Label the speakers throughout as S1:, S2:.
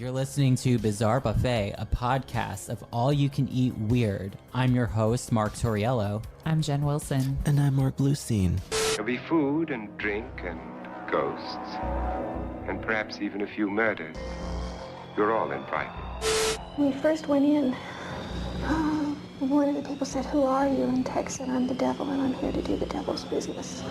S1: You're listening to Bizarre Buffet, a podcast of all-you-can-eat weird. I'm your host, Mark Torriello.
S2: I'm Jen Wilson.
S3: And I'm Mark Bluestein.
S4: There'll be food and drink and ghosts, and perhaps even a few murders. You're all invited.
S5: When we first went in, one of the people said, "Who are you?" And Tex said, "I'm the devil, and I'm here to do the devil's business."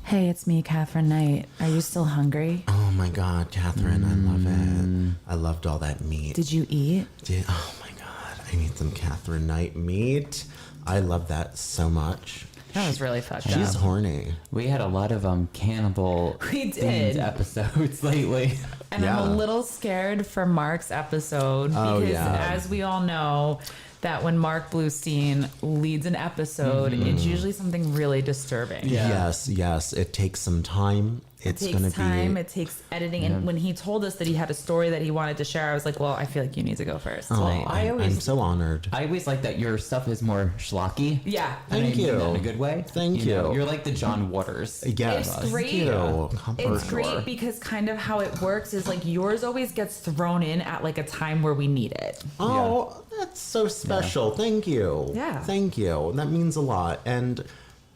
S2: Hey, it's me, Catherine Knight. Are you still hungry?
S3: Oh my God, Catherine, I love it. I loved all that meat.
S2: Did you eat?
S3: Oh my God, I need some Catherine Knight meat. I love that so much.
S2: That was really fucked up.
S3: She's horny.
S1: We had a lot of cannibal
S2: We did.
S1: themed episodes lately.
S2: And
S3: Yeah.
S2: I'm a little scared for Mark's episode
S3: Oh,
S2: because,
S3: yeah.
S2: as we all know, that when Mark Bluestein leads an episode, it's usually something really disturbing.
S1: Yeah.
S3: Yes. It takes some time.
S2: It takes time. It takes editing. And when he told us that he had a story that he wanted to share, I was like, well, I feel like you need to go first.
S3: Oh,
S2: Like,
S3: I'm so honored.
S1: I always like that your stuff is more schlocky.
S2: yeah.
S1: And I
S3: Thank
S1: mean
S3: you.
S1: that in a good way.
S3: Thank
S1: know,
S3: you.
S1: you're like the John Waters.
S3: Yes,
S2: It's
S3: thank
S2: great.
S3: you.
S2: It's
S3: For
S2: great
S3: sure.
S2: because kind of how it works is like yours always gets thrown in at like a time where we need it.
S3: Oh, that's so special. Thank you.
S2: Yeah.
S3: Thank you. That means a lot. And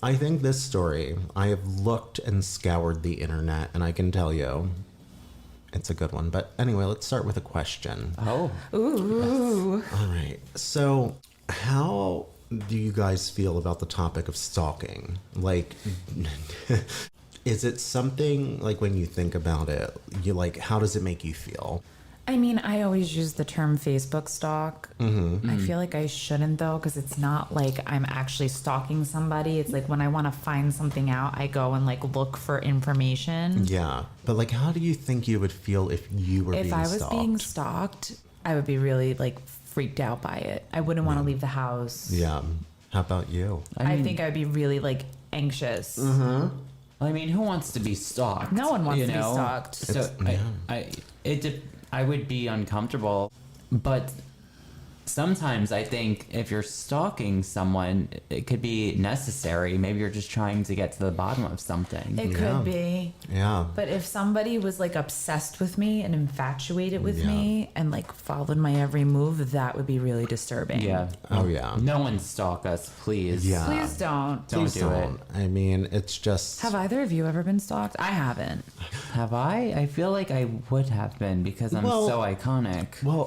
S3: I think this story, I have looked and scoured the internet, and I can tell you, it's a good one. But anyway, let's start with a question.
S1: Oh.
S2: Ooh.
S3: All right. So, how do you guys feel about the topic of stalking? Like, is it something, like, when you think about it, you like, how does it make you feel?
S2: I mean, I always use the term Facebook stalk. I feel like I shouldn't though, because it's not like I'm actually stalking somebody. It's like when I want to find something out, I go and like look for information.
S3: Yeah. But, like, how do you think you would feel if you were
S2: If
S3: being
S2: I was
S3: stalked?
S2: being stalked, I would be really like freaked out by it. I wouldn't want to leave the house.
S3: Yeah. How about you?
S2: I think I'd be really like anxious.
S1: I mean, who wants to be stalked?
S2: No one wants
S1: you
S2: to be
S1: know?
S2: stalked.
S1: So I would be uncomfortable, but sometimes I think if you're stalking someone, it could be necessary. Maybe you're just trying to get to the bottom of something.
S2: It could be.
S3: Yeah.
S2: But if somebody was like obsessed with me and infatuated with me and like followed my every move, that would be really disturbing.
S1: Yeah.
S3: Oh, yeah.
S1: No one stalk us, please.
S3: Yeah.
S2: Please don't.
S1: Don't do it.
S3: I mean, it's just...
S2: Have either of you ever been stalked? I haven't.
S1: Have I? I feel like I would have been because I'm
S3: Well-
S1: so iconic.
S3: Well,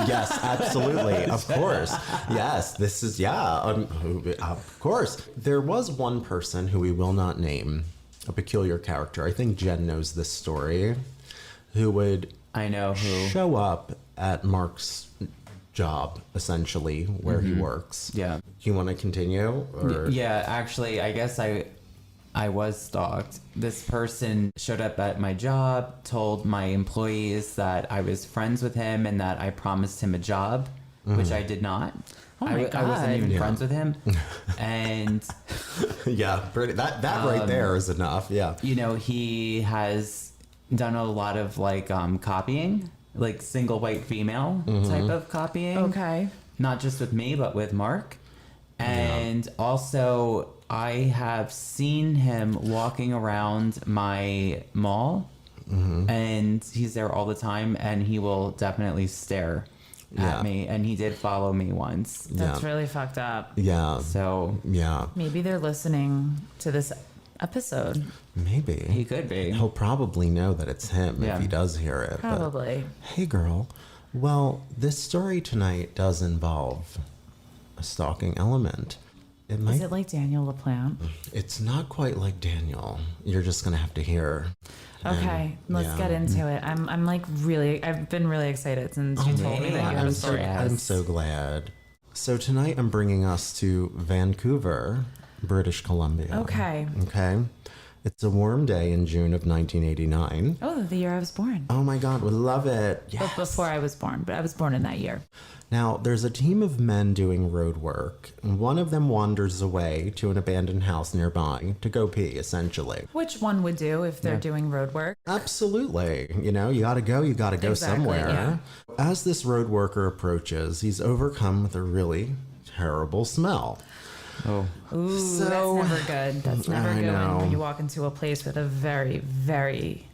S3: yes, absolutely. Of course. Yes, this is, of course. There was one person who we will not name, a peculiar character. I think Jen knows this story, who would
S1: I know who.
S3: show up at Mark's job, essentially, where he works.
S1: Yeah.
S3: Do you want to continue? Or?
S1: Yeah, actually, I guess I was stalked. This person showed up at my job, told my employees that I was friends with him and that I promised him a job, which I did not.
S2: Oh my
S1: I wasn't even
S3: God.
S1: friends with him. And,
S3: Yeah, that right there is enough. Yeah.
S1: you know, he has done a lot of like copying, like single white female type of copying.
S2: Okay.
S1: Not just with me, but with Mark. And also, I have seen him walking around my mall, and he's there all the time, and he will definitely stare
S3: Yeah.
S1: at me. And he did follow me once.
S2: That's
S3: Yeah.
S2: really fucked up.
S3: Yeah.
S1: So
S3: Yeah.
S2: Maybe they're listening to this episode.
S3: Maybe.
S1: he could be.
S3: He'll probably know that it's him
S1: Yeah.
S3: if he does hear it. but-
S2: Probably.
S3: Hey, girl. Well, this story tonight does involve a stalking element. It might.
S2: Is it like Daniel LaPlante?
S3: It's not quite like Daniel. You're just gonna have to hear.
S2: Okay, let's
S3: yeah.
S2: get into it. I'm like really, I've been really excited since you told me that you had a
S3: I'm
S2: story.
S3: so glad. So tonight I'm bringing us to Vancouver, British Columbia.
S2: Okay.
S3: Okay. It's a warm day in June of 1989.
S2: Oh, the year I was born.
S3: Oh my God, we love it.
S2: But
S3: Yes.
S2: before I was born, but I was born in that year.
S3: Now, there's a team of men doing road work, and one of them wanders away to an abandoned house nearby to go pee, essentially.
S2: Which one would do if they're doing road work?
S3: Absolutely. You know, you gotta go
S2: Exactly,
S3: somewhere. As this road worker approaches, he's overcome with a really terrible smell.
S1: Oh,
S2: Ooh,
S3: So-
S2: that's never good. That's never
S3: I
S2: good
S3: know.
S2: when you walk into a place with a very, very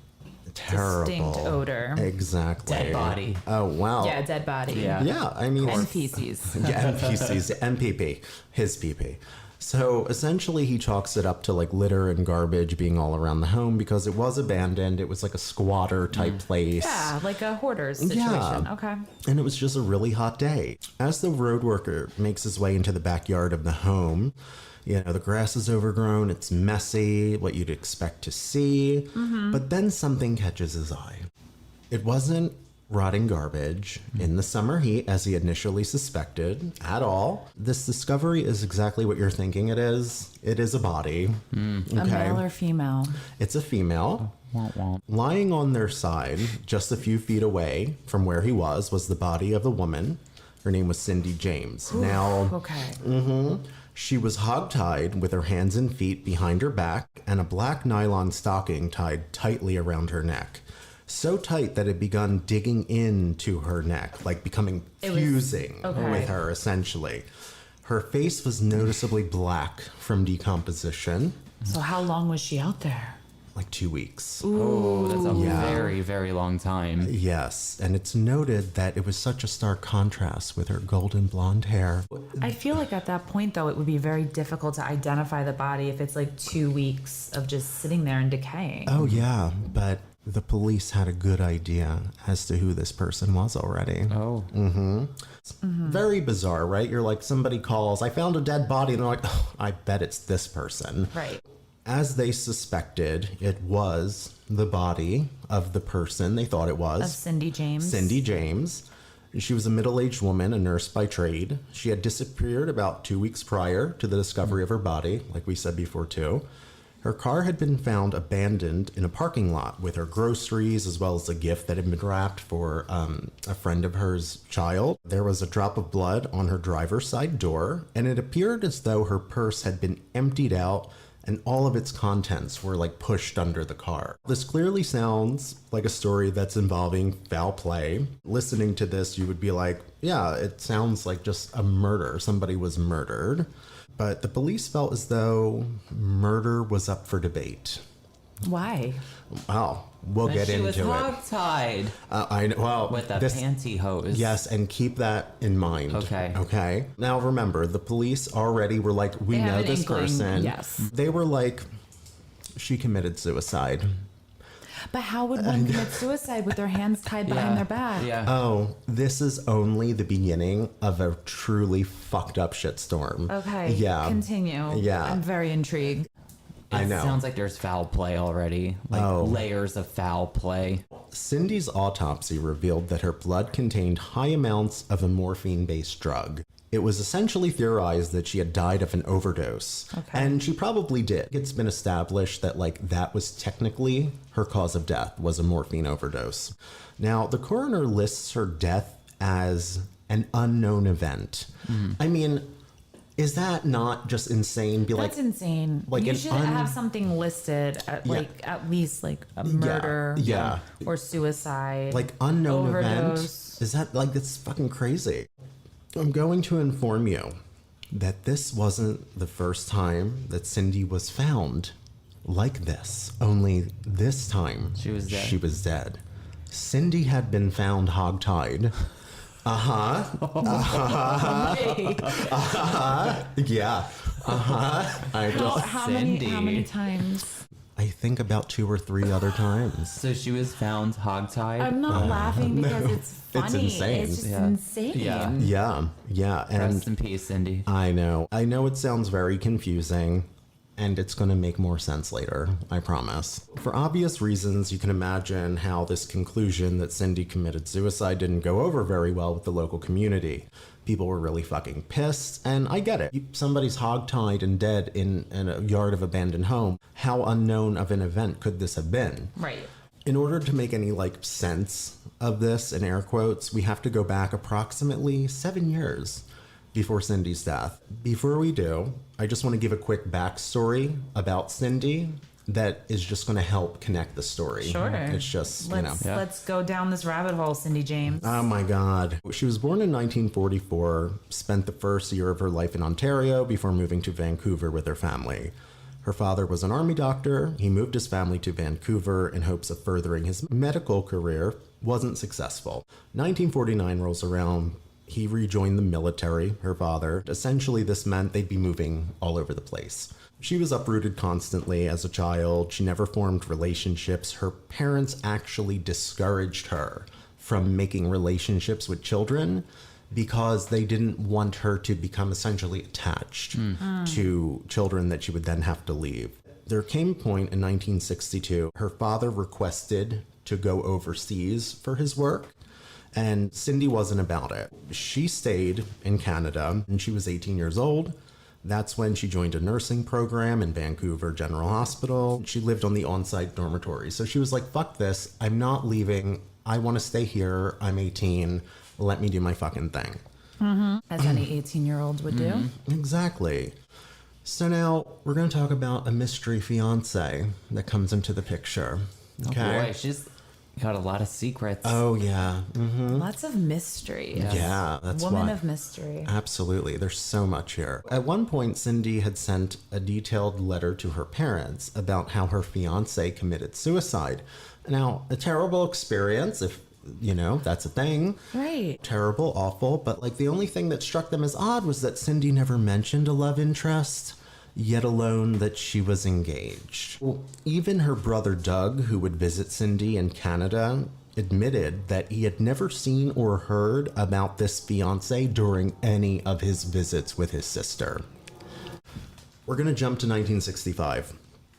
S3: Terrible.
S2: distinct odor.
S3: Exactly.
S1: Dead body.
S3: Oh, wow.
S2: Yeah, dead body.
S1: Yeah.
S3: Yeah, I mean...
S2: And feces.
S3: Yeah, NPCs, NPP, his PP. So essentially he chalks it up to like litter and garbage being all around the home because it was abandoned. It was like a squatter type place.
S2: Yeah, like a hoarder's situation.
S3: Yeah.
S2: Okay.
S3: And it was just a really hot day. As the road worker makes his way into the backyard of the home, you know, the grass is overgrown, it's messy, what you'd expect to see. But then something catches his eye. It wasn't rotting garbage in the summer heat, as he initially suspected, at all. This discovery is exactly what you're thinking it is. It is a body.
S2: A male or female?
S3: It's a female.
S1: Womp womp.
S3: Lying on their side, just a few feet away from where he was the body of a woman. Her name was Cindy James. Now,
S2: Okay.
S3: she was hogtied with her hands and feet behind her back and a black nylon stocking tied tightly around her neck. So tight that it begun digging into her neck, like becoming fusing with her, essentially. Her face was noticeably black from decomposition.
S2: So how long was she out there?
S3: Like 2 weeks.
S1: Oh, that's a
S3: Yeah.
S1: very, very long time.
S3: Yes, and it's noted that it was such a stark contrast with her golden blonde hair.
S2: I feel like at that point, though, it would be very difficult to identify the body if it's like 2 weeks of just sitting there and decaying.
S3: Oh, yeah, but the police had a good idea as to who this person was already.
S1: Oh.
S3: Very bizarre, right? You're like, somebody calls, I found a dead body, and they're like, oh, I bet it's this person.
S2: Right.
S3: As they suspected, it was the body of the person they thought it was.
S2: Of Cindy James.
S3: Cindy James. She was a middle-aged woman, a nurse by trade. She had disappeared about 2 weeks prior to the discovery of her body, like we said before, too. Her car had been found abandoned in a parking lot with her groceries as well as a gift that had been wrapped for a friend of hers' child. There was a drop of blood on her driver's side door, and it appeared as though her purse had been emptied out and all of its contents were like pushed under the car. This clearly sounds like a story that's involving foul play. Listening to this, you would be like, yeah, it sounds like just a murder. Somebody was murdered. But the police felt as though murder was up for debate.
S2: Why?
S3: Well, we'll get
S1: She
S3: into
S1: was
S3: it.
S1: hogtied
S3: I know. Well,
S1: with a
S3: this,
S1: pantyhose.
S3: yes, and keep that in mind.
S1: Okay.
S3: Okay. Now remember, the police already were like, we
S2: They have
S3: know
S2: an
S3: this
S2: inkling,
S3: person.
S2: yes.
S3: They were like, she committed suicide.
S2: But how would one commit suicide with their hands tied behind their back?
S1: Yeah.
S3: Oh, this is only the beginning of a truly fucked up shitstorm.
S2: Okay.
S3: Yeah.
S2: Continue.
S3: Yeah.
S2: I'm very intrigued.
S3: I
S1: It
S3: know.
S1: sounds like there's foul play already. Like layers of foul play.
S3: Cindy's autopsy revealed that her blood contained high amounts of a morphine-based drug. It was essentially theorized that she had died of an overdose.
S2: Okay.
S3: And she probably did. It's been established that that was technically her cause of death, was a morphine overdose. Now, the coroner lists her death as an unknown event. I mean, is that not just insane?
S2: That's insane.
S3: like
S2: you
S3: an
S2: should have something listed at at least like a murder
S3: yeah.
S2: or suicide.
S3: Like unknown
S2: overdose.
S3: event. Is that that's fucking crazy? I'm going to inform you that this wasn't the first time that Cindy was found like this. Only this time
S1: She was dead.
S3: She was dead. Cindy had been found hogtied. Yeah. I don't.
S2: How many
S1: Cindy.
S2: times?
S3: I think about 2 or 3 other times.
S1: So she was found hogtied.
S2: I'm not laughing because it's funny.
S3: insane.
S2: It's just
S1: Yeah.
S2: insane.
S1: Yeah.
S3: Yeah, and
S1: Rest in peace, Cindy.
S3: I know it sounds very confusing, and it's going to make more sense later, I promise. For obvious reasons, you can imagine how this conclusion that Cindy committed suicide didn't go over very well with the local community. People were really fucking pissed, and I get it. Somebody's hogtied and dead in a yard of abandoned home. How unknown of an event could this have been?
S2: Right.
S3: In order to make any sense of this, in air quotes, we have to go back approximately 7 years before Cindy's death. Before we do, I just want to give a quick backstory about Cindy that is just going to help connect the story.
S2: Sure.
S3: It's just,
S2: Let's go down this rabbit hole, Cindy James.
S3: Oh my God. She was born in 1944, spent the first year of her life in Ontario before moving to Vancouver with her family. Her father was an army doctor. He moved his family to Vancouver in hopes of furthering his medical career. Wasn't successful. 1949 rolls around. He rejoined the military, her father. Essentially, this meant they'd be moving all over the place. She was uprooted constantly as a child. She never formed relationships. Her parents actually discouraged her from making relationships with children because they didn't want her to become essentially attached to children that she would then have to leave. There came a point in 1962, her father requested to go overseas for his work, and Cindy wasn't about it. She stayed in Canada, and she was 18 years old. That's when she joined a nursing program in Vancouver General Hospital. She lived on the on-site dormitory. So she was like, fuck this, I'm not leaving. I want to stay here. I'm 18. Let me do my fucking thing.
S2: As any 18-year-old would do.
S3: Exactly. So now we're going to talk about a mystery fiance that comes into the picture. Okay.
S1: Oh boy, she's got a lot of secrets.
S3: Oh, yeah.
S2: Lots of mystery.
S3: Yeah, that's
S2: Woman
S3: why.
S2: of mystery.
S3: Absolutely. There's so much here. At one point, Cindy had sent a detailed letter to her parents about how her fiance committed suicide. Now, a terrible experience, if, that's a thing.
S2: Right.
S3: Terrible, awful. But, the only thing that struck them as odd was that Cindy never mentioned a love interest, yet alone that she was engaged. Well, even her brother Doug, who would visit Cindy in Canada, admitted that he had never seen or heard about this fiancé during any of his visits with his sister. We're going to jump to 1965.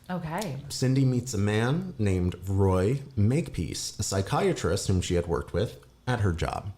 S2: Okay.
S3: Cindy meets a man named Roy Makepeace, a psychiatrist whom she had worked with at her job.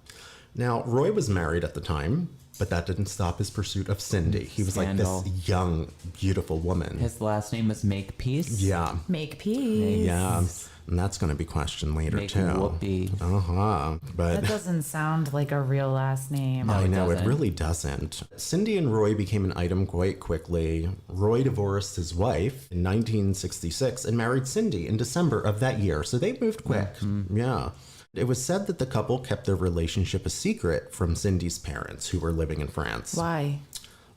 S3: Now, Roy was married at the time, but that didn't stop his pursuit of Cindy. He was
S1: Scandal.
S3: like this young, beautiful woman.
S1: His last name was Makepeace.
S3: Yeah.
S2: Make peace.
S3: Yeah. And that's going to be questioned later,
S1: Make
S3: too.
S1: whoopee.
S3: But
S2: That doesn't sound like a real last name.
S3: I
S1: it
S3: know, it
S1: doesn't.
S3: really doesn't. Cindy and Roy became an item quite quickly. Roy divorced his wife in 1966 and married Cindy in December of that year. So they moved quick. Yeah. It was said that the couple kept their relationship a secret from Cindy's parents, who were living in France.
S2: Why?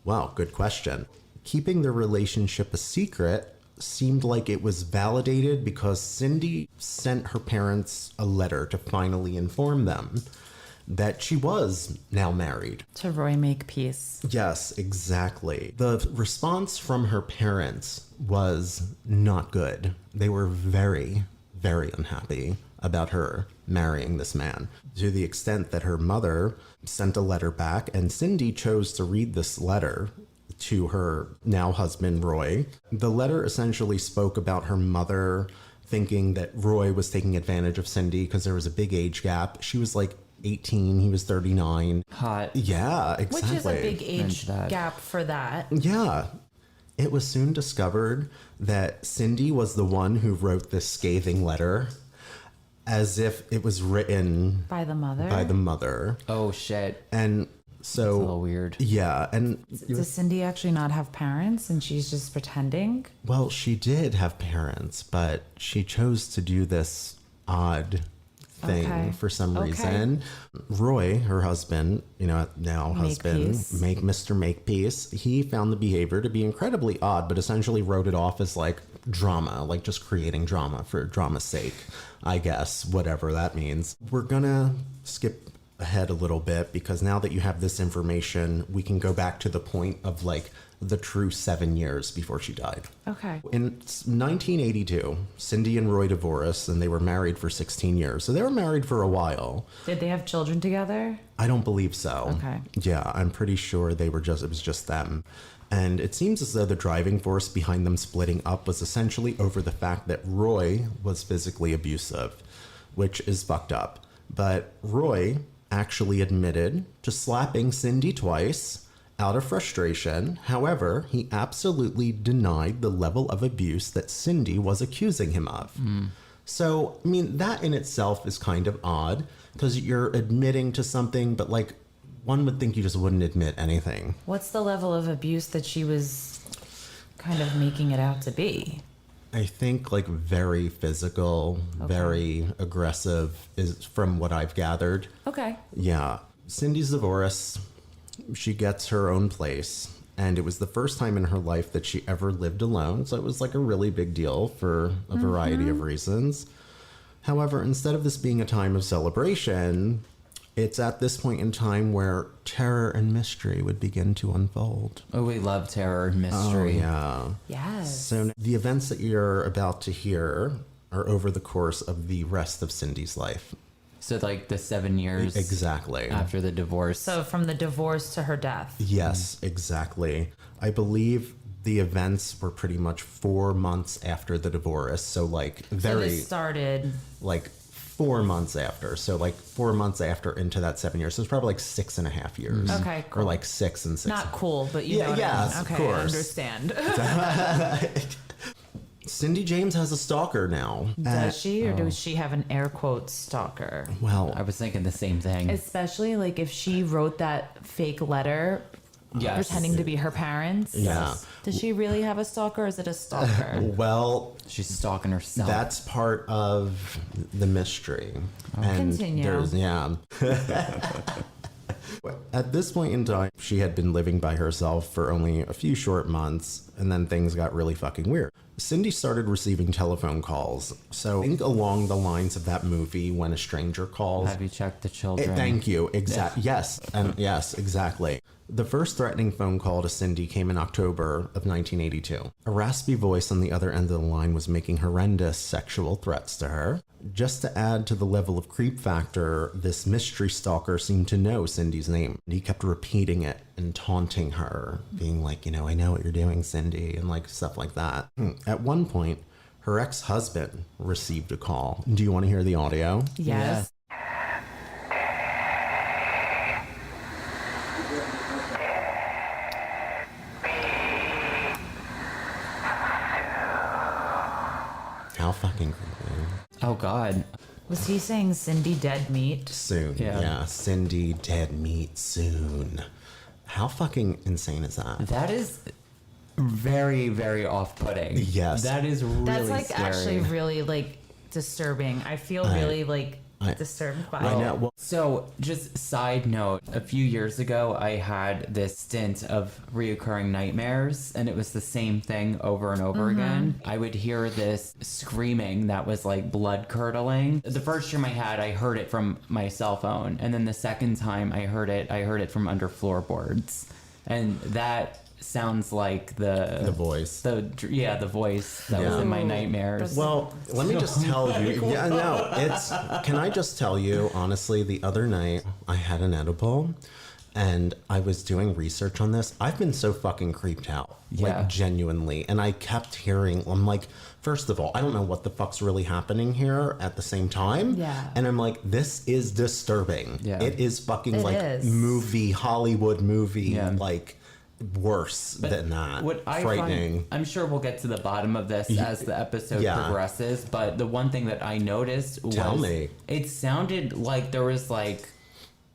S3: Wow, good question. Keeping their relationship a secret seemed like it was validated because Cindy sent her parents a letter to finally inform them that she was now married.
S2: To Roy Make Peace.
S3: Yes, exactly. The response from her parents was not good. They were very, very unhappy about her marrying this man, to the extent that her mother sent a letter back, and Cindy chose to read this letter to her now husband, Roy. The letter essentially spoke about her mother thinking that Roy was taking advantage of Cindy because there was a big age gap. She was 18, he was 39.
S1: Hot.
S3: Yeah, exactly.
S2: Which is a big age
S1: Mention that.
S2: gap for that.
S3: Yeah. It was soon discovered that Cindy was the one who wrote this scathing letter, as if it was written
S2: By the mother?
S3: by the mother.
S1: Oh shit.
S3: And so...
S1: a little weird.
S3: Yeah, and...
S2: Does Cindy actually not have parents and she's just pretending?
S3: Well, she did have parents, but she chose to do this odd thing
S2: Okay.
S3: for some
S2: Okay.
S3: reason. Roy, her husband, now husband,
S2: Makepeace.
S3: Mr. Makepeace, he found the behavior to be incredibly odd, but essentially wrote it off as drama, just creating drama for drama's sake, I guess, whatever that means. We're gonna skip ahead a little bit because now that you have this information, we can go back to the point of the true 7 years before she died.
S2: Okay.
S3: In 1982, Cindy and Roy divorced, and they were married for 16 years. So they were married for a while.
S2: Did they have children together?
S3: I don't believe so.
S2: Okay.
S3: Yeah, I'm pretty sure it was just them. And it seems as though the driving force behind them splitting up was essentially over the fact that Roy was physically abusive, which is fucked up. But Roy actually admitted to slapping Cindy twice out of frustration. However, he absolutely denied the level of abuse that Cindy was accusing him of. So, that in itself is kind of odd because you're admitting to something, but one would think you just wouldn't admit anything.
S2: What's the level of abuse that she was kind of making it out to be?
S3: I think very physical, very aggressive is from what I've gathered.
S2: Okay.
S3: Yeah. Cindy's divorced. She gets her own place. And it was the first time in her life that she ever lived alone. So it was like a really big deal for a variety of reasons. However, instead of this being a time of celebration, it's at this point in time where terror and mystery would begin to unfold.
S1: Oh, we love terror and mystery.
S3: Yeah.
S2: Yes.
S3: So the events that you're about to hear are over the course of the rest of Cindy's life.
S1: So like the 7 years
S3: Exactly.
S1: after the divorce.
S2: So from the divorce to her death.
S3: Yes, exactly. I believe the events were pretty much 4 months after the divorce. So like
S2: So
S3: very
S2: this started.
S3: like 4 months after. So like 4 months after into that 7 years. So it's probably like 6.5 years.
S2: Okay,
S3: Or
S2: cool.
S3: like 6 and 6.
S2: Not cool, but you
S3: Yeah,
S2: know what
S3: yes,
S2: I mean.
S3: of
S2: Okay,
S3: course.
S2: I understand.
S3: Cindy James has a stalker now.
S2: Does she, or does she have an air quote stalker?
S3: Well,
S1: I was thinking the same thing.
S2: Especially like if she wrote that fake letter
S1: Yes.
S2: pretending to be her parents.
S3: Yeah.
S2: Does she really have a stalker, or is it a stalker?
S3: well,
S1: She's stalking herself.
S3: that's part of the mystery. And
S2: Continue.
S3: there's yeah. At this point in time, she had been living by herself for only a few short months, and then things got really fucking weird. Cindy started receiving telephone calls. So I think along the lines of that movie, When a Stranger Calls.
S1: Have you checked the children?
S3: Thank you. Yes. And yes, exactly. The first threatening phone call to Cindy came in October of 1982. A raspy voice on the other end of the line was making horrendous sexual threats to her. Just to add to the level of creep factor, this mystery stalker seemed to know Cindy's name. He kept repeating it and taunting her, being like, you know, I know what you're doing, Cindy, and like stuff like that. At one point, her ex-husband received a call. Do you want to hear the audio?
S2: Yes.
S3: How fucking creepy.
S1: Oh God.
S2: Was he saying Cindy dead meat?
S3: Soon.
S1: Yeah.
S3: Yeah. Cindy dead meat soon. How fucking insane is that?
S1: That is very, very off-putting.
S3: Yes.
S1: That is really
S2: That's like
S1: scary.
S2: actually really like disturbing. I feel really like disturbed by
S3: I
S2: it.
S3: know. Well,
S1: So, just side note, a few years ago, I had this stint of reoccurring nightmares, and it was the same thing over and over again. I would hear this screaming that was like blood curdling. The first time I had, I heard it from my cell phone, and then the second time I heard it from under floorboards, and that sounds like the
S3: voice.
S1: the voice that was in my nightmares.
S3: Well, let me just tell you. Yeah, no, it's. Can I just tell you, honestly, the other night I had an edible and I was doing research on this. I've been so fucking creeped out.
S1: Yeah.
S3: Like, genuinely. And I kept hearing, I'm like, first of all, I don't know what the fuck's really happening here at the same time.
S2: Yeah.
S3: And I'm like, this is disturbing.
S1: Yeah.
S3: It is fucking
S2: It
S3: like
S2: is.
S3: Hollywood movie,
S1: Yeah.
S3: like worse than that.
S1: What I
S3: Frightening.
S1: find, I'm sure we'll get to the bottom of this as the episode
S3: Yeah.
S1: progresses, but the one thing that I noticed was
S3: Tell me.
S1: it sounded like there was like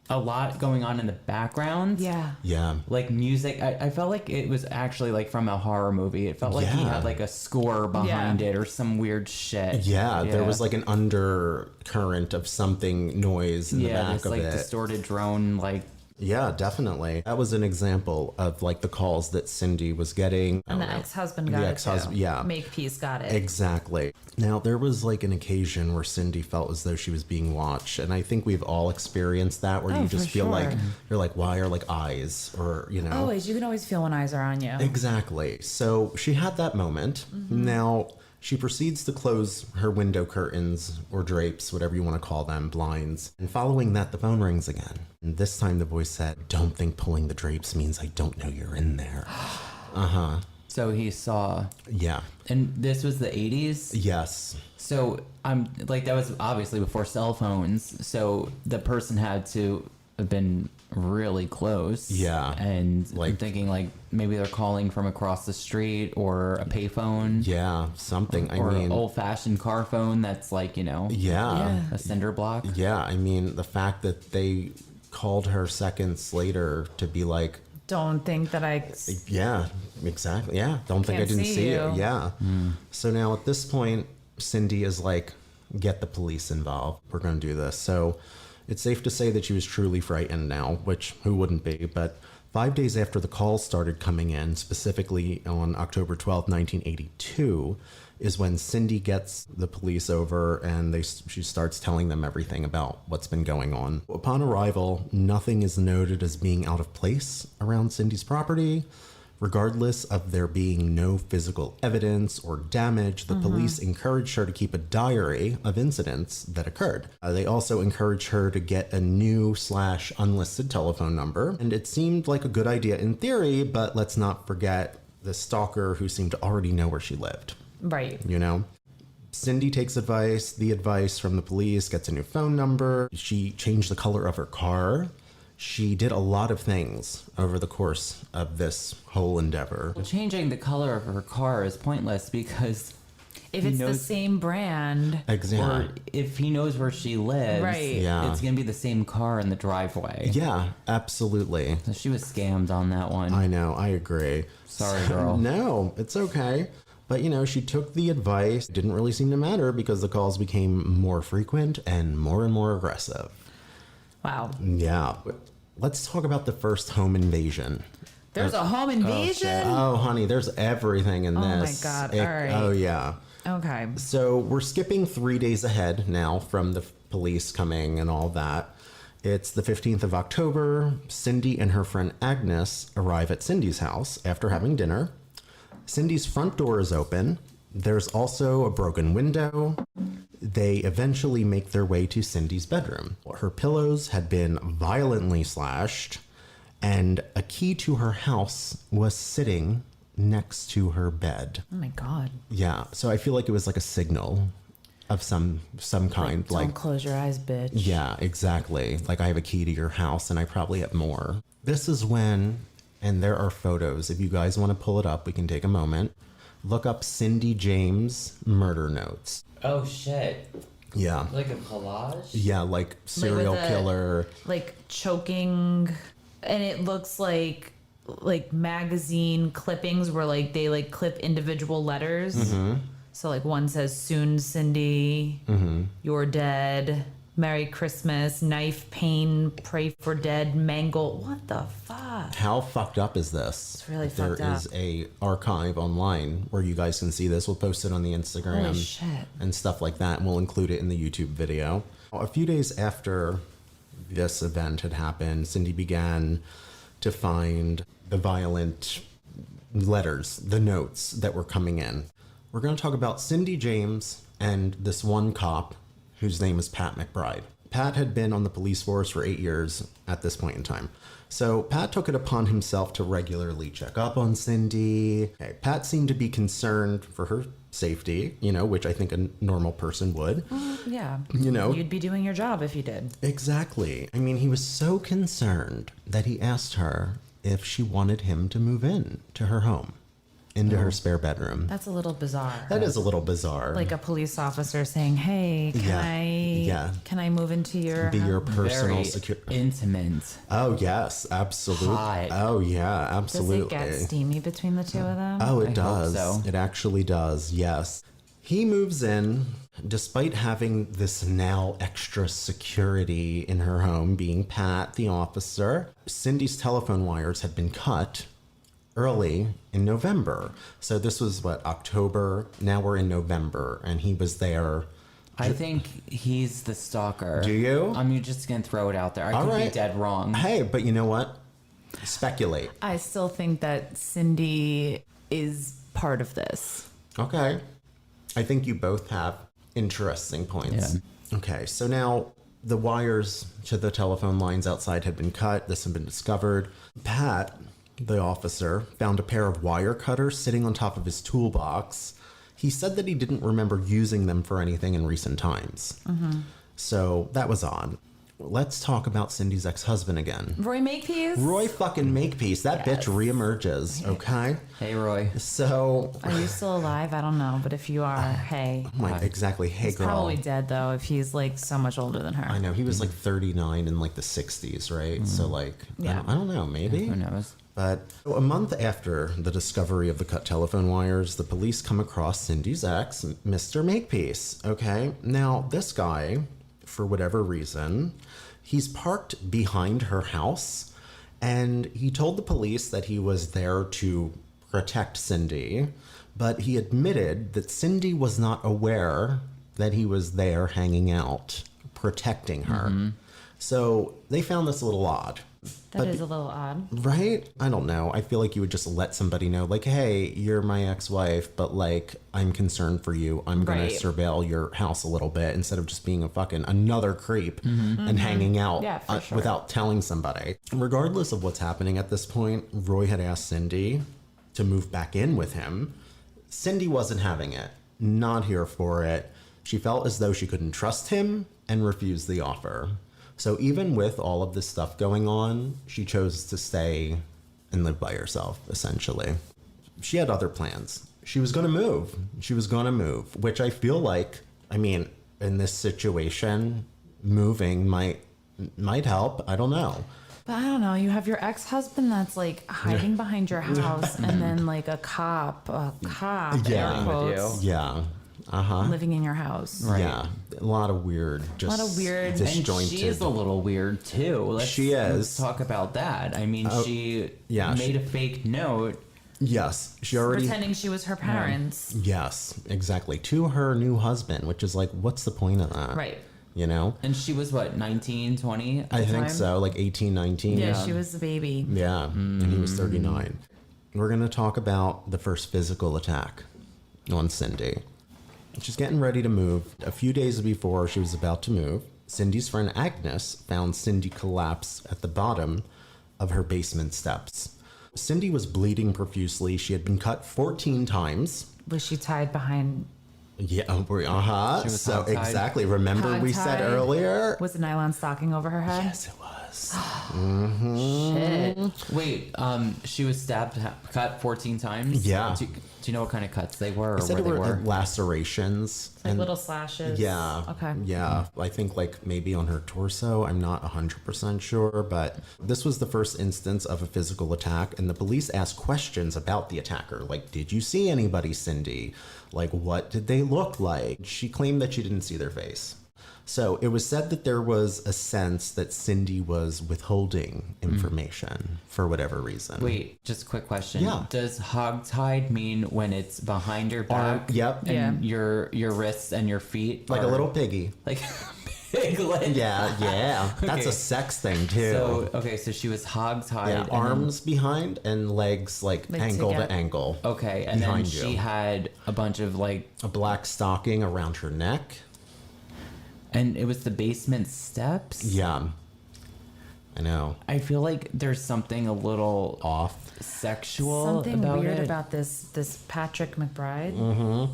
S1: a lot going on in the background.
S2: Yeah.
S3: Yeah.
S1: Like music. I felt like it was actually like from a horror movie. It felt like he
S3: Yeah.
S1: had like a score behind
S2: Yeah.
S1: it or some weird shit.
S3: Yeah, there was like an undercurrent of something noise in the back
S1: this
S3: of
S1: like
S3: it.
S1: distorted drone like
S3: Yeah, definitely. That was an example of like the calls that Cindy was getting.
S2: And the
S3: I don't know.
S2: ex-husband
S3: The
S2: got
S3: ex-husband,
S2: it too.
S3: yeah.
S2: Makepeace got it.
S3: Exactly. Now, there was like an occasion where Cindy felt as though she was being watched. And I think we've all experienced that where
S2: Oh,
S3: you just
S2: for
S3: feel like,
S2: sure.
S3: you're like, why are like eyes? Or, you know.
S2: Always. You can always feel when eyes are on you.
S3: Exactly. So she had that moment. Now, she proceeds to close her window curtains or drapes, whatever you want to call them, blinds. And following that, the phone rings again. And this time the voice said, "Don't think pulling the drapes means I don't know you're in there."
S1: so he saw.
S3: Yeah.
S1: And this was the 80s.
S3: Yes.
S1: So I'm like that was obviously before cell phones. So the person had to have been really close.
S3: Yeah.
S1: And I'm
S3: Like-
S1: thinking like maybe they're calling from across the street or a payphone.
S3: Yeah. Something. I
S1: Or
S3: mean,
S1: an old fashioned car phone that's like,
S3: yeah.
S2: Yeah.
S1: a cinder block.
S3: Yeah. I mean, the fact that they called her seconds later to be like,
S2: Don't think that I.
S3: yeah, exactly. Yeah. Don't think I
S2: Can't
S3: didn't
S2: see
S3: see
S2: you.
S3: it. Yeah. So now at this point, Cindy is like, get the police involved. We're going to do this. So it's safe to say that she was truly frightened now, which who wouldn't be? But 5 days after the calls started coming in, specifically on October 12th, 1982, is when Cindy gets the police over and she starts telling them everything about what's been going on. Upon arrival, nothing is noted as being out of place around Cindy's property. Regardless of there being no physical evidence or damage, the police encouraged her to keep a diary of incidents that occurred. They also encouraged her to get a new/unlisted telephone number, and it seemed like a good idea in theory, but let's not forget the stalker who seemed to already know where she lived.
S2: Right.
S3: You know? Cindy takes the advice from the police, gets a new phone number. She changed the color of her car. She did a lot of things over the course of this whole endeavor.
S1: Well, changing the color of her car is pointless because
S2: if it's the same brand,
S3: Exactly.
S1: or if he knows where she lives,
S2: Right.
S3: Yeah.
S1: it's going to be the same car in the driveway.
S3: Yeah, absolutely.
S1: So she was scammed on that one.
S3: I know, I agree.
S1: Sorry, girl.
S3: No, it's okay. But, she took the advice. It didn't really seem to matter because the calls became more frequent and more aggressive.
S2: wow.
S3: Yeah. Let's talk about the first home invasion.
S2: There's a home invasion?
S3: Oh, honey, there's everything in this.
S2: my God. All right.
S3: Oh, yeah.
S2: Okay.
S3: So we're skipping 3 days ahead now from the police coming and all that. It's the 15th of October. Cindy and her friend Agnes arrive at Cindy's house after having dinner. Cindy's front door is open. There's also a broken window. They eventually make their way to Cindy's bedroom. Her pillows had been violently slashed, and a key to her house was sitting next to her bed.
S2: Oh my God.
S3: Yeah, so I feel like it was like a signal of some kind.
S2: Don't close your eyes, bitch.
S3: Yeah, exactly. Like, I have a key to your house, and I probably have more. This is when, and there are photos. If you guys want to pull it up, we can take a moment. Look up Cindy James murder notes.
S1: Oh, shit.
S3: Yeah.
S1: Like a collage?
S3: Yeah, like serial
S2: with a-
S3: killer.
S2: Like choking, and it looks like magazine clippings where like they like clip individual letters. So like one says soon Cindy, you're dead, Merry Christmas, knife pain, pray for dead, mangle. What the fuck?
S3: How fucked up is this?
S2: It's really
S3: There
S2: fucked up.
S3: is a archive online where you guys can see this. We'll post it on the Instagram
S2: Holy shit.
S3: and stuff like that, and we'll include it in the YouTube video. A few days after this event had happened, Cindy began to find the violent letters, the notes that were coming in. We're going to talk about Cindy James and this one cop whose name is Pat McBride. Pat had been on the police force for 8 years at this point in time. So Pat took it upon himself to regularly check up on Cindy. Okay, Pat seemed to be concerned for her safety, which I think a normal person would.
S2: Yeah.
S3: You'd
S2: be doing your job if you did.
S3: Exactly. I mean, he was so concerned that he asked her if she wanted him to move in to her home, into her spare bedroom.
S2: That's a little bizarre.
S3: That is a little bizarre.
S2: Like a police officer saying, "Hey, can I move into your
S3: be your
S2: house?"
S3: personal
S1: Very
S3: security.
S1: intimate.
S3: Oh, yes, absolutely.
S1: Hot.
S3: Oh, yeah,
S2: Does
S3: absolutely.
S2: it get steamy between the two of them?
S3: Oh, it
S1: I hope
S3: does.
S1: so.
S3: It actually does, yes. He moves in despite having this now extra security in her home, being Pat, the officer. Cindy's telephone wires had been cut early in November. So this was October? Now we're in November, and he was there.
S1: I think he's the stalker.
S3: Do you?
S1: I'm just going to throw it out there. I
S3: All
S1: could be
S3: right.
S1: dead wrong.
S3: Hey, but you know what? Speculate.
S2: I still think that Cindy is part of this.
S3: Okay. I think you both have interesting points.
S1: Yeah.
S3: Okay, so now the wires to the telephone lines outside had been cut. This had been discovered. Pat, the officer, found a pair of wire cutters sitting on top of his toolbox. He said that he didn't remember using them for anything in recent times. So that was odd. Let's talk about Cindy's ex-husband again.
S2: Roy Makepeace?
S3: Roy fucking Makepeace. That bitch reemerges, okay?
S1: Hey, Roy.
S3: So,
S2: Are you still alive? I don't know, but if you are, hey.
S3: exactly. Hey,
S2: He's
S3: girl.
S2: probably dead though if he's like so much older than her.
S3: I know. He was like 39 in like the 60s, right? So like,
S2: Yeah.
S3: I don't know, maybe.
S1: Who knows?
S3: But a month after the discovery of the cut telephone wires, the police come across Cindy's ex, Mr. Makepeace. Okay. Now, this guy, for whatever reason, he's parked behind her house And he told the police that he was there to protect Cindy, but he admitted that Cindy was not aware that he was there hanging out, protecting her. So they found this a little odd.
S2: That is a little odd.
S3: Right? I don't know. I feel like you would just let somebody know, like, hey, you're my ex-wife, but, like, I'm concerned for you. I'm going
S2: Right.
S3: to surveil your house a little bit instead of just being a fucking another creep and hanging out
S2: Yeah, for sure.
S3: without telling somebody. Regardless of what's happening at this point, Roy had asked Cindy to move back in with him. Cindy wasn't having it. Not here for it. She felt as though she couldn't trust him and refused the offer. So even with all of this stuff going on, she chose to stay and live by herself, essentially. She had other plans. She was going to move. She was going to move, which I feel like, I mean, in this situation, moving might help. I don't know.
S2: But I don't know. You have your ex-husband that's like hiding behind your house, and then like a cop,
S3: Yeah.
S2: air quotes,
S1: With you.
S3: Yeah. Uh-huh.
S2: living in your house.
S1: Right.
S3: Yeah. A lot of weird, just
S2: weird-
S3: disjointed.
S1: And she's a little weird too.
S3: She is.
S1: Let's talk about that. I mean, she
S3: yeah,
S1: made
S3: she-
S1: a fake note.
S3: Yes. She already...
S2: Pretending she was her parents.
S3: Yes, exactly. To her new husband, which is like, what's the point of that?
S2: Right.
S3: You know?
S1: And she was what, 19, 20 at
S3: I
S1: the
S3: think
S1: time?
S3: so, like 18, 19.
S2: Yeah, she was the baby.
S3: Yeah, and he was 39. We're going to talk about the first physical attack on Cindy. She's getting ready to move. A few days before she was about to move, Cindy's friend Agnes found Cindy collapse at the bottom of her basement steps. Cindy was bleeding profusely. She had been cut 14 times.
S2: Was she tied behind?
S3: Yeah,
S1: She was
S3: so
S1: hogtied.
S3: exactly. Remember we said
S2: Hogtied?
S3: earlier?
S2: Was a nylon stocking over her head?
S3: Yes, it was.
S2: Shit.
S1: Wait, she was stabbed, cut 14 times?
S3: Yeah.
S1: Do you know what kind of cuts they were or
S3: I said
S1: where
S3: it
S1: they
S3: were
S1: were?
S3: lacerations.
S2: Like
S3: and-
S2: little slashes.
S3: Yeah.
S2: Okay.
S3: Yeah. I think like maybe on her torso. I'm not 100% sure, but this was the first instance of a physical attack, and the police asked questions about the attacker. Like, did you see anybody, Cindy? Like, what did they look like? She claimed that she didn't see their face. So it was said that there was a sense that Cindy was withholding information for whatever reason.
S1: Wait, just a quick question.
S3: Yeah.
S1: Does hogtied mean when it's behind your back?
S3: Yep.
S1: And your wrists and your feet?
S3: Like a
S1: are-
S3: little piggy.
S1: Like big leg.
S3: Yeah. That's
S1: Okay.
S3: a sex thing too.
S1: So she was hogtied.
S3: Yeah,
S1: and
S3: arms behind and legs like angle to
S2: together.
S3: angle.
S1: Okay, and then
S3: behind
S1: she
S3: you.
S1: had a bunch of like,
S3: A black stocking around her neck.
S1: and it was the basement steps.
S3: Yeah. I know.
S1: I feel like there's something a little
S3: Off.
S1: sexual
S2: Something
S1: about
S2: weird
S1: it.
S2: about this Patrick McBride.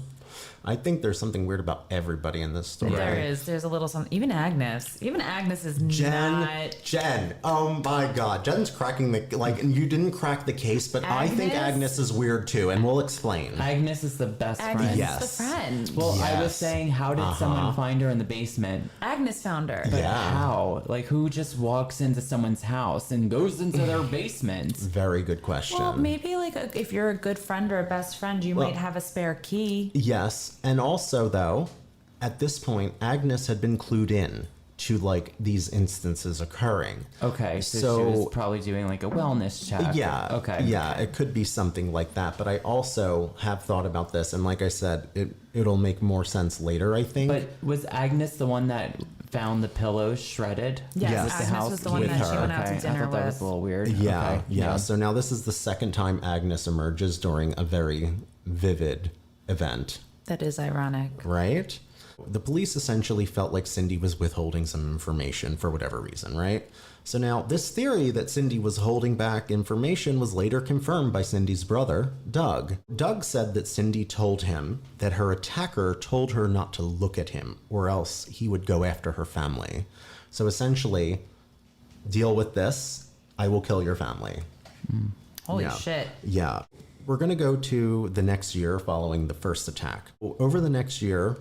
S3: I think there's something weird about everybody in this story.
S2: There is. There's a little something. Even Agnes is not.
S3: Jen, oh my God, Jen's cracking the you didn't crack the case, but I think
S2: Agnes?
S3: Agnes is weird too, and we'll explain.
S1: Agnes is the best
S2: Agnes
S1: friend.
S3: Yes.
S2: is the friend.
S1: Well, I was
S3: Yes.
S1: saying, how did someone find her in the basement?
S2: Agnes found her.
S1: But
S3: Yeah.
S1: how? Like, who just walks into someone's house and goes into their basement?
S3: Very good question.
S2: Well, maybe like if you're a good friend or a best friend, you might have a spare key.
S3: Yes, and also though, at this point, Agnes had been clued in to like these instances occurring.
S1: Okay, so she was probably doing like a wellness check.
S3: Yeah.
S1: Okay.
S3: Yeah, it could be something like that. But I also have thought about this, and like I said, it'll make more sense later, I think.
S1: But was Agnes the one that found the pillows shredded?
S2: Yes,
S3: Yes.
S2: Agnes was the one
S3: With
S2: that she
S3: her.
S2: went out
S1: Okay,
S2: to dinner
S1: I thought that was
S2: with.
S1: a little weird.
S3: yeah,
S1: Okay,
S3: yeah. So now this is the second time Agnes emerges during a very vivid event,
S2: That is ironic.
S3: right? The police essentially felt like Cindy was withholding some information for whatever reason, right? So now this theory that Cindy was holding back information was later confirmed by Cindy's brother, Doug. Doug said that Cindy told him that her attacker told her not to look at him or else he would go after her family. So essentially, deal with this, I will kill your family.
S2: Holy
S3: Yeah.
S2: shit.
S3: Yeah. We're going to go to the next year following the first attack. Over the next year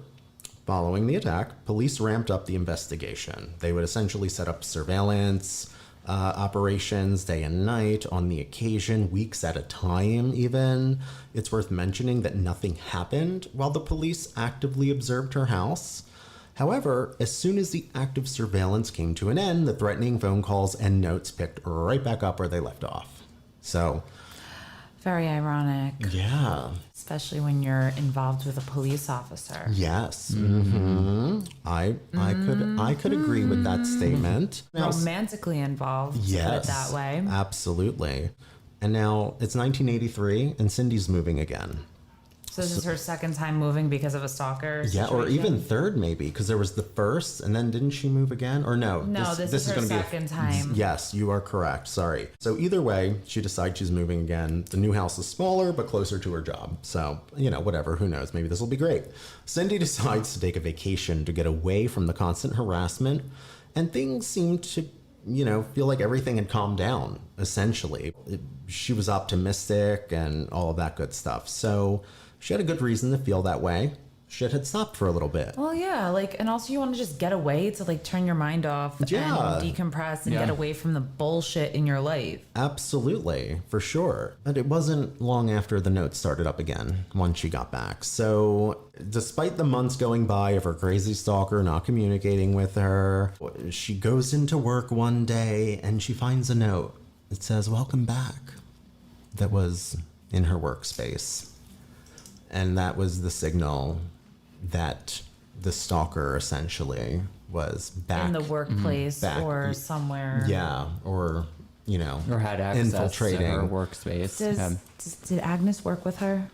S3: following the attack, police ramped up the investigation. They would essentially set up surveillance operations day and night, on the occasion, weeks at a time even. It's worth mentioning that nothing happened while the police actively observed her house. However, as soon as the active surveillance came to an end, the threatening phone calls and notes picked right back up where they left off. So,
S2: Very ironic,
S3: yeah.
S2: especially when you're involved with a police officer.
S3: Yes. I could agree with that statement. Now,
S2: Romantically involved, to put it
S3: yes,
S2: that way.
S3: absolutely. And now it's 1983 and Cindy's moving again.
S2: So this is her second time moving because of a stalker
S3: Yeah, or
S2: situation?
S3: even third maybe, because there was the first, and then didn't she move again? Or no?
S2: No, this is her
S3: gonna
S2: second time.
S3: Yes, you are correct. Sorry. So either way, she decides she's moving again. The new house is smaller, but closer to her job. So, whatever. Who knows? Maybe this will be great. Cindy decides to take a vacation to get away from the constant harassment, and things seem to feel like everything had calmed down, essentially. She was optimistic and all of that good stuff. So she had a good reason to feel that way. Shit had stopped for a little bit.
S2: Well, yeah, and also you want to just get away to turn your mind off
S3: Yeah.
S2: and decompress and
S1: Yeah.
S2: get away from the bullshit in your life.
S3: Absolutely, for sure. But it wasn't long after the notes started up again once she got back. So, despite the months going by of her crazy stalker not communicating with her, she goes into work one day and she finds a note. It says, "Welcome back." That was in her workspace. And that was the signal that the stalker essentially was back.
S2: In the workplace
S3: back.
S2: or somewhere.
S3: Yeah, or
S1: Or had access
S3: infiltrating.
S1: to her workspace.
S2: Did Agnes work with her?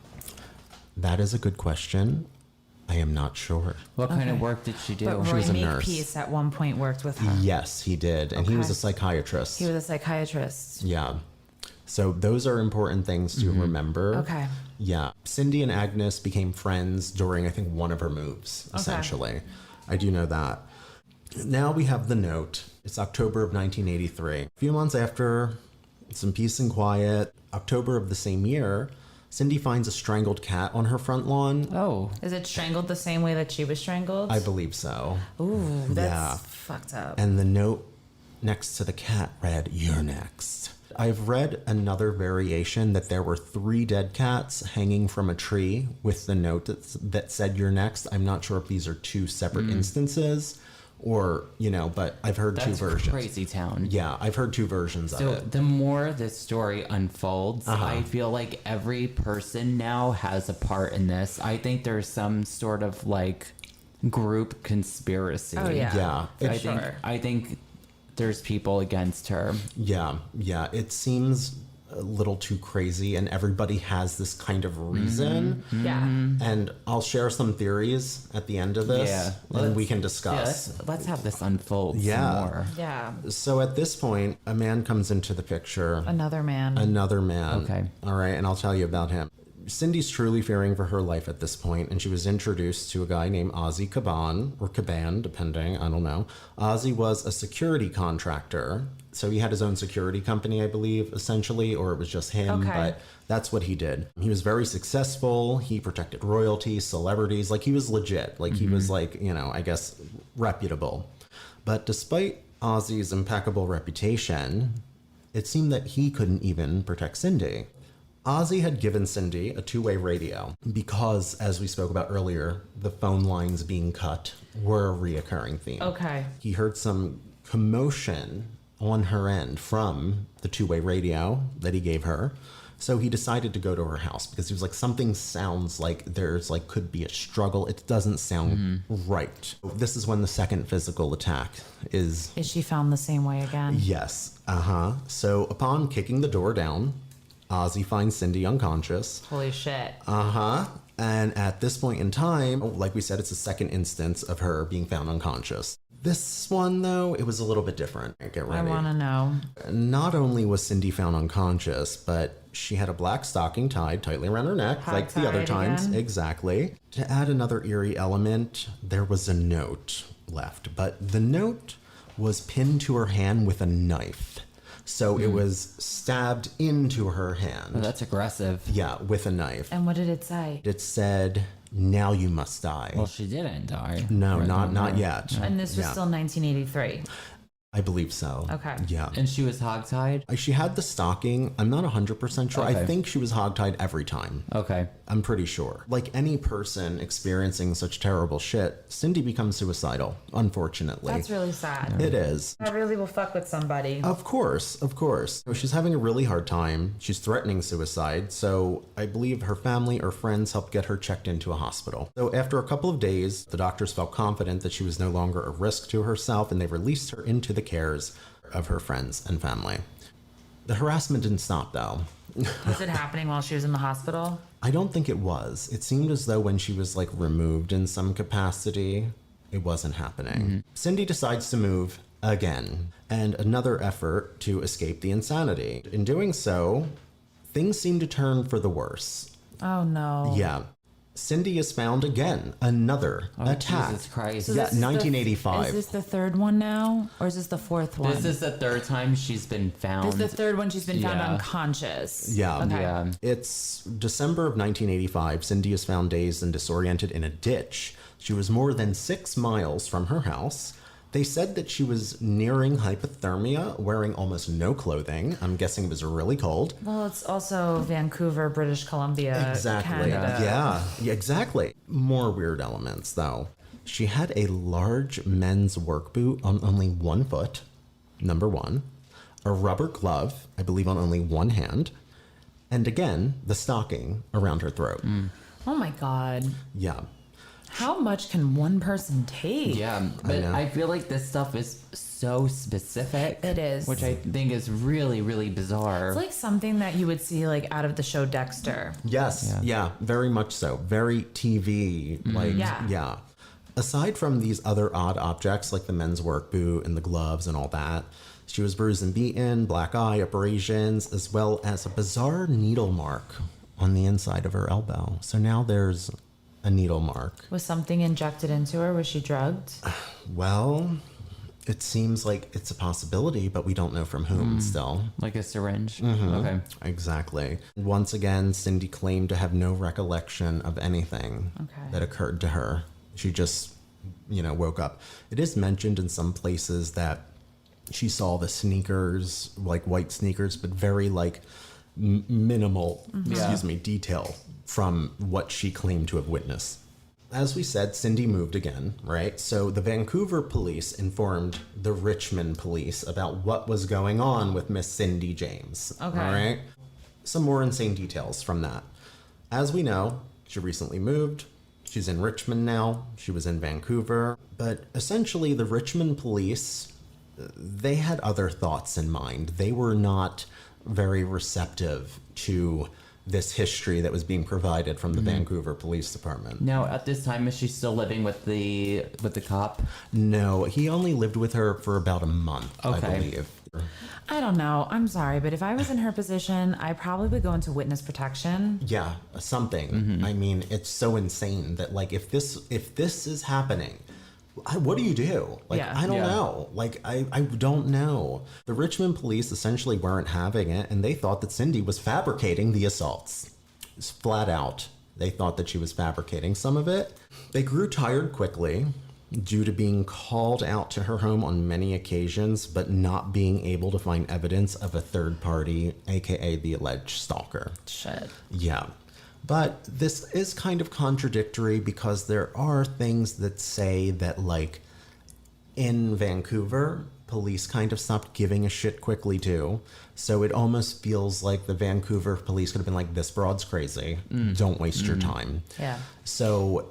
S3: That is a good question. I am not sure.
S1: What kind of
S2: Okay.
S1: work did she do?
S2: But
S3: She
S2: Roy
S3: was a nurse.
S2: Makepeace at one point worked with her.
S3: Yes, he did, and he was
S2: Okay.
S3: a psychiatrist.
S2: He was a psychiatrist.
S3: Yeah. So those are important things to remember.
S2: Okay.
S3: Yeah. Cindy and Agnes became friends during, I think, one of her moves, essentially. I do know that. Now we have the note. It's October of 1983. A few months after some peace and quiet, October of the same year, Cindy finds a strangled cat on her front lawn.
S1: Oh,
S2: Is it strangled the same way that she was strangled?
S3: I believe so.
S2: Ooh, that's
S3: Yeah.
S2: fucked up.
S3: And the note next to the cat read, "You're next." I've read another variation that there were 3 dead cats hanging from a tree with the note that said, "You're next." I'm not sure if these are 2 separate instances or, but I've heard 2
S1: that's
S3: versions.
S1: crazy town.
S3: Yeah, I've heard 2 versions of
S1: So
S3: it.
S1: the more this story unfolds, I feel like every person now has a part in this. I think there's some sort of group conspiracy.
S2: Oh, yeah.
S3: Yeah,
S1: I think
S2: Sure.
S1: I think there's people against her.
S3: yeah. It seems a little too crazy, and everybody has this kind of reason.
S2: Yeah.
S3: And I'll share some theories at the end of this,
S1: Yeah,
S3: and we can
S1: Yeah,
S3: discuss.
S1: let's have this unfold
S3: Yeah.
S1: some more.
S2: Yeah.
S3: So at this point, a man comes into the picture.
S2: Another man.
S3: Another man.
S1: Okay.
S3: All right, and I'll tell you about him. Cindy's truly fearing for her life at this point, and she was introduced to a guy named Ozzy Caban, or Caban, depending, I don't know. Ozzy was a security contractor, so he had his own security company, I believe, essentially, or it was just him,
S2: Okay.
S3: but that's what he did. He was very successful. He protected royalty, celebrities, he was legit. He was I guess, reputable. But despite Ozzy's impeccable reputation, it seemed that he couldn't even protect Cindy. Ozzy had given Cindy a 2-way radio because, as we spoke about earlier, the phone lines being cut were a reoccurring theme.
S2: Okay.
S3: He heard some commotion on her end from the 2-way radio that he gave her. So he decided to go to her house because he was like, something sounds like there's could be a struggle. It doesn't sound right. This is when the second physical attack is.
S2: Is she found the same way again?
S3: Yes. So upon kicking the door down, Ozzy finds Cindy unconscious.
S2: Holy shit.
S3: And at this point in time, like we said, it's the second instance of her being found unconscious. This one, though, it was a little bit different. Get ready.
S2: I want to know.
S3: Not only was Cindy found unconscious, but she had a black stocking tied tightly around her neck, like the other
S2: Hog-tied
S3: times.
S2: again?
S3: Exactly. To add another eerie element, there was a note left, but the note was pinned to her hand with a knife. So it was stabbed into her hand.
S1: Oh, that's aggressive.
S3: Yeah, with a knife.
S2: And what did it say?
S3: It said, "Now you must die."
S1: Well, she didn't die.
S3: No,
S1: Right,
S3: not yet.
S2: And this was
S3: Yeah.
S2: still 1983.
S3: I believe so.
S2: Okay.
S3: Yeah.
S1: And she was hogtied?
S3: She had the stocking. I'm not 100% sure. I
S1: Okay.
S3: think she was hogtied every time.
S1: Okay.
S3: I'm pretty sure. Like any person experiencing such terrible shit, Cindy becomes suicidal, unfortunately.
S2: That's really sad.
S3: It is.
S2: That really will fuck with somebody.
S3: Of course, of course. So she's having a really hard time. She's threatening suicide. So I believe her family or friends helped get her checked into a hospital. So after a couple of days, the doctors felt confident that she was no longer a risk to herself and they released her into the cares of her friends and family. The harassment didn't stop though.
S2: Was it happening while she was in the hospital?
S3: I don't think it was. It seemed as though when she was like removed in some capacity, it wasn't happening. Cindy decides to move again, and another effort to escape the insanity. In doing so, things seem to turn for the worse.
S2: Oh no.
S3: Yeah. Cindy is found again, another attack.
S1: Jesus Christ.
S2: So
S3: Yeah,
S2: this is
S3: 1985.
S2: Is this the third one now? Or is this the fourth one?
S1: This is the third time she's been found.
S2: This is the third one she's been found
S1: Yeah.
S2: unconscious.
S3: Yeah.
S2: Okay.
S1: Yeah.
S3: It's December of 1985. Cindy is found dazed and disoriented in a ditch. She was more than 6 miles from her house. They said that she was nearing hypothermia, wearing almost no clothing. I'm guessing it was really cold.
S2: Well, it's also Vancouver, British Columbia,
S3: Exactly.
S2: Canada.
S3: Yeah, exactly. More weird elements, though. She had a large men's work boot on only one foot, number one, a rubber glove, I believe on only one hand, and again, the stocking around her throat.
S2: Oh my God.
S3: Yeah.
S2: How much can one person take?
S1: Yeah, but
S3: know.
S1: I feel like this stuff is so specific.
S2: It is.
S1: Which I think is really, really bizarre.
S2: It's like something that you would see like out of the show Dexter.
S3: Yes, yeah, very much so. Very TV, like, yeah. Aside from these other odd objects like the men's work boot and the gloves and all that, she was bruised and beaten, black eye, abrasions, as well as a bizarre needle mark on the inside of her elbow. So now there's a needle mark.
S2: Was something injected into her? Was she drugged?
S3: Well, it seems like it's a possibility, but we don't know from whom still.
S1: like a syringe. Okay.
S3: Exactly. Once again, Cindy claimed to have no recollection of anything that occurred to her. She just, woke up. It is mentioned in some places that she saw the sneakers, like white sneakers, but very like minimal, detail from what she claimed to have witnessed. As we said, Cindy moved again, right? So the Vancouver police informed the Richmond police about what was going on with Miss Cindy James.
S2: Okay.
S3: All right? Some more insane details from that. As we know, she recently moved. She's in Richmond now. She was in Vancouver. But essentially, the Richmond police, they had other thoughts in mind. They were not very receptive to this history that was being provided from the Vancouver Police Department.
S1: Now, at this time, is she still living with the cop?
S3: No, he only lived with her for about a month, I
S1: Okay.
S3: believe.
S2: I don't know. I'm sorry, but if I was in her position, I probably would go into witness protection.
S3: Yeah, something. I mean, it's so insane that like if this is happening, what do you do? Like,
S2: Yeah.
S3: I don't
S1: Yeah.
S3: know. Like, I don't know. The Richmond police essentially weren't having it, and they thought that Cindy was fabricating the assaults. It's flat out. They thought that she was fabricating some of it. They grew tired quickly due to being called out to her home on many occasions, but not being able to find evidence of a third party, aka the alleged stalker.
S2: Shit.
S3: Yeah. But this is kind of contradictory because there are things that say that, like, in Vancouver, police kind of stopped giving a shit quickly, too. So it almost feels like the Vancouver police could have been like, this broad's crazy. Don't waste your time.
S2: Yeah.
S3: So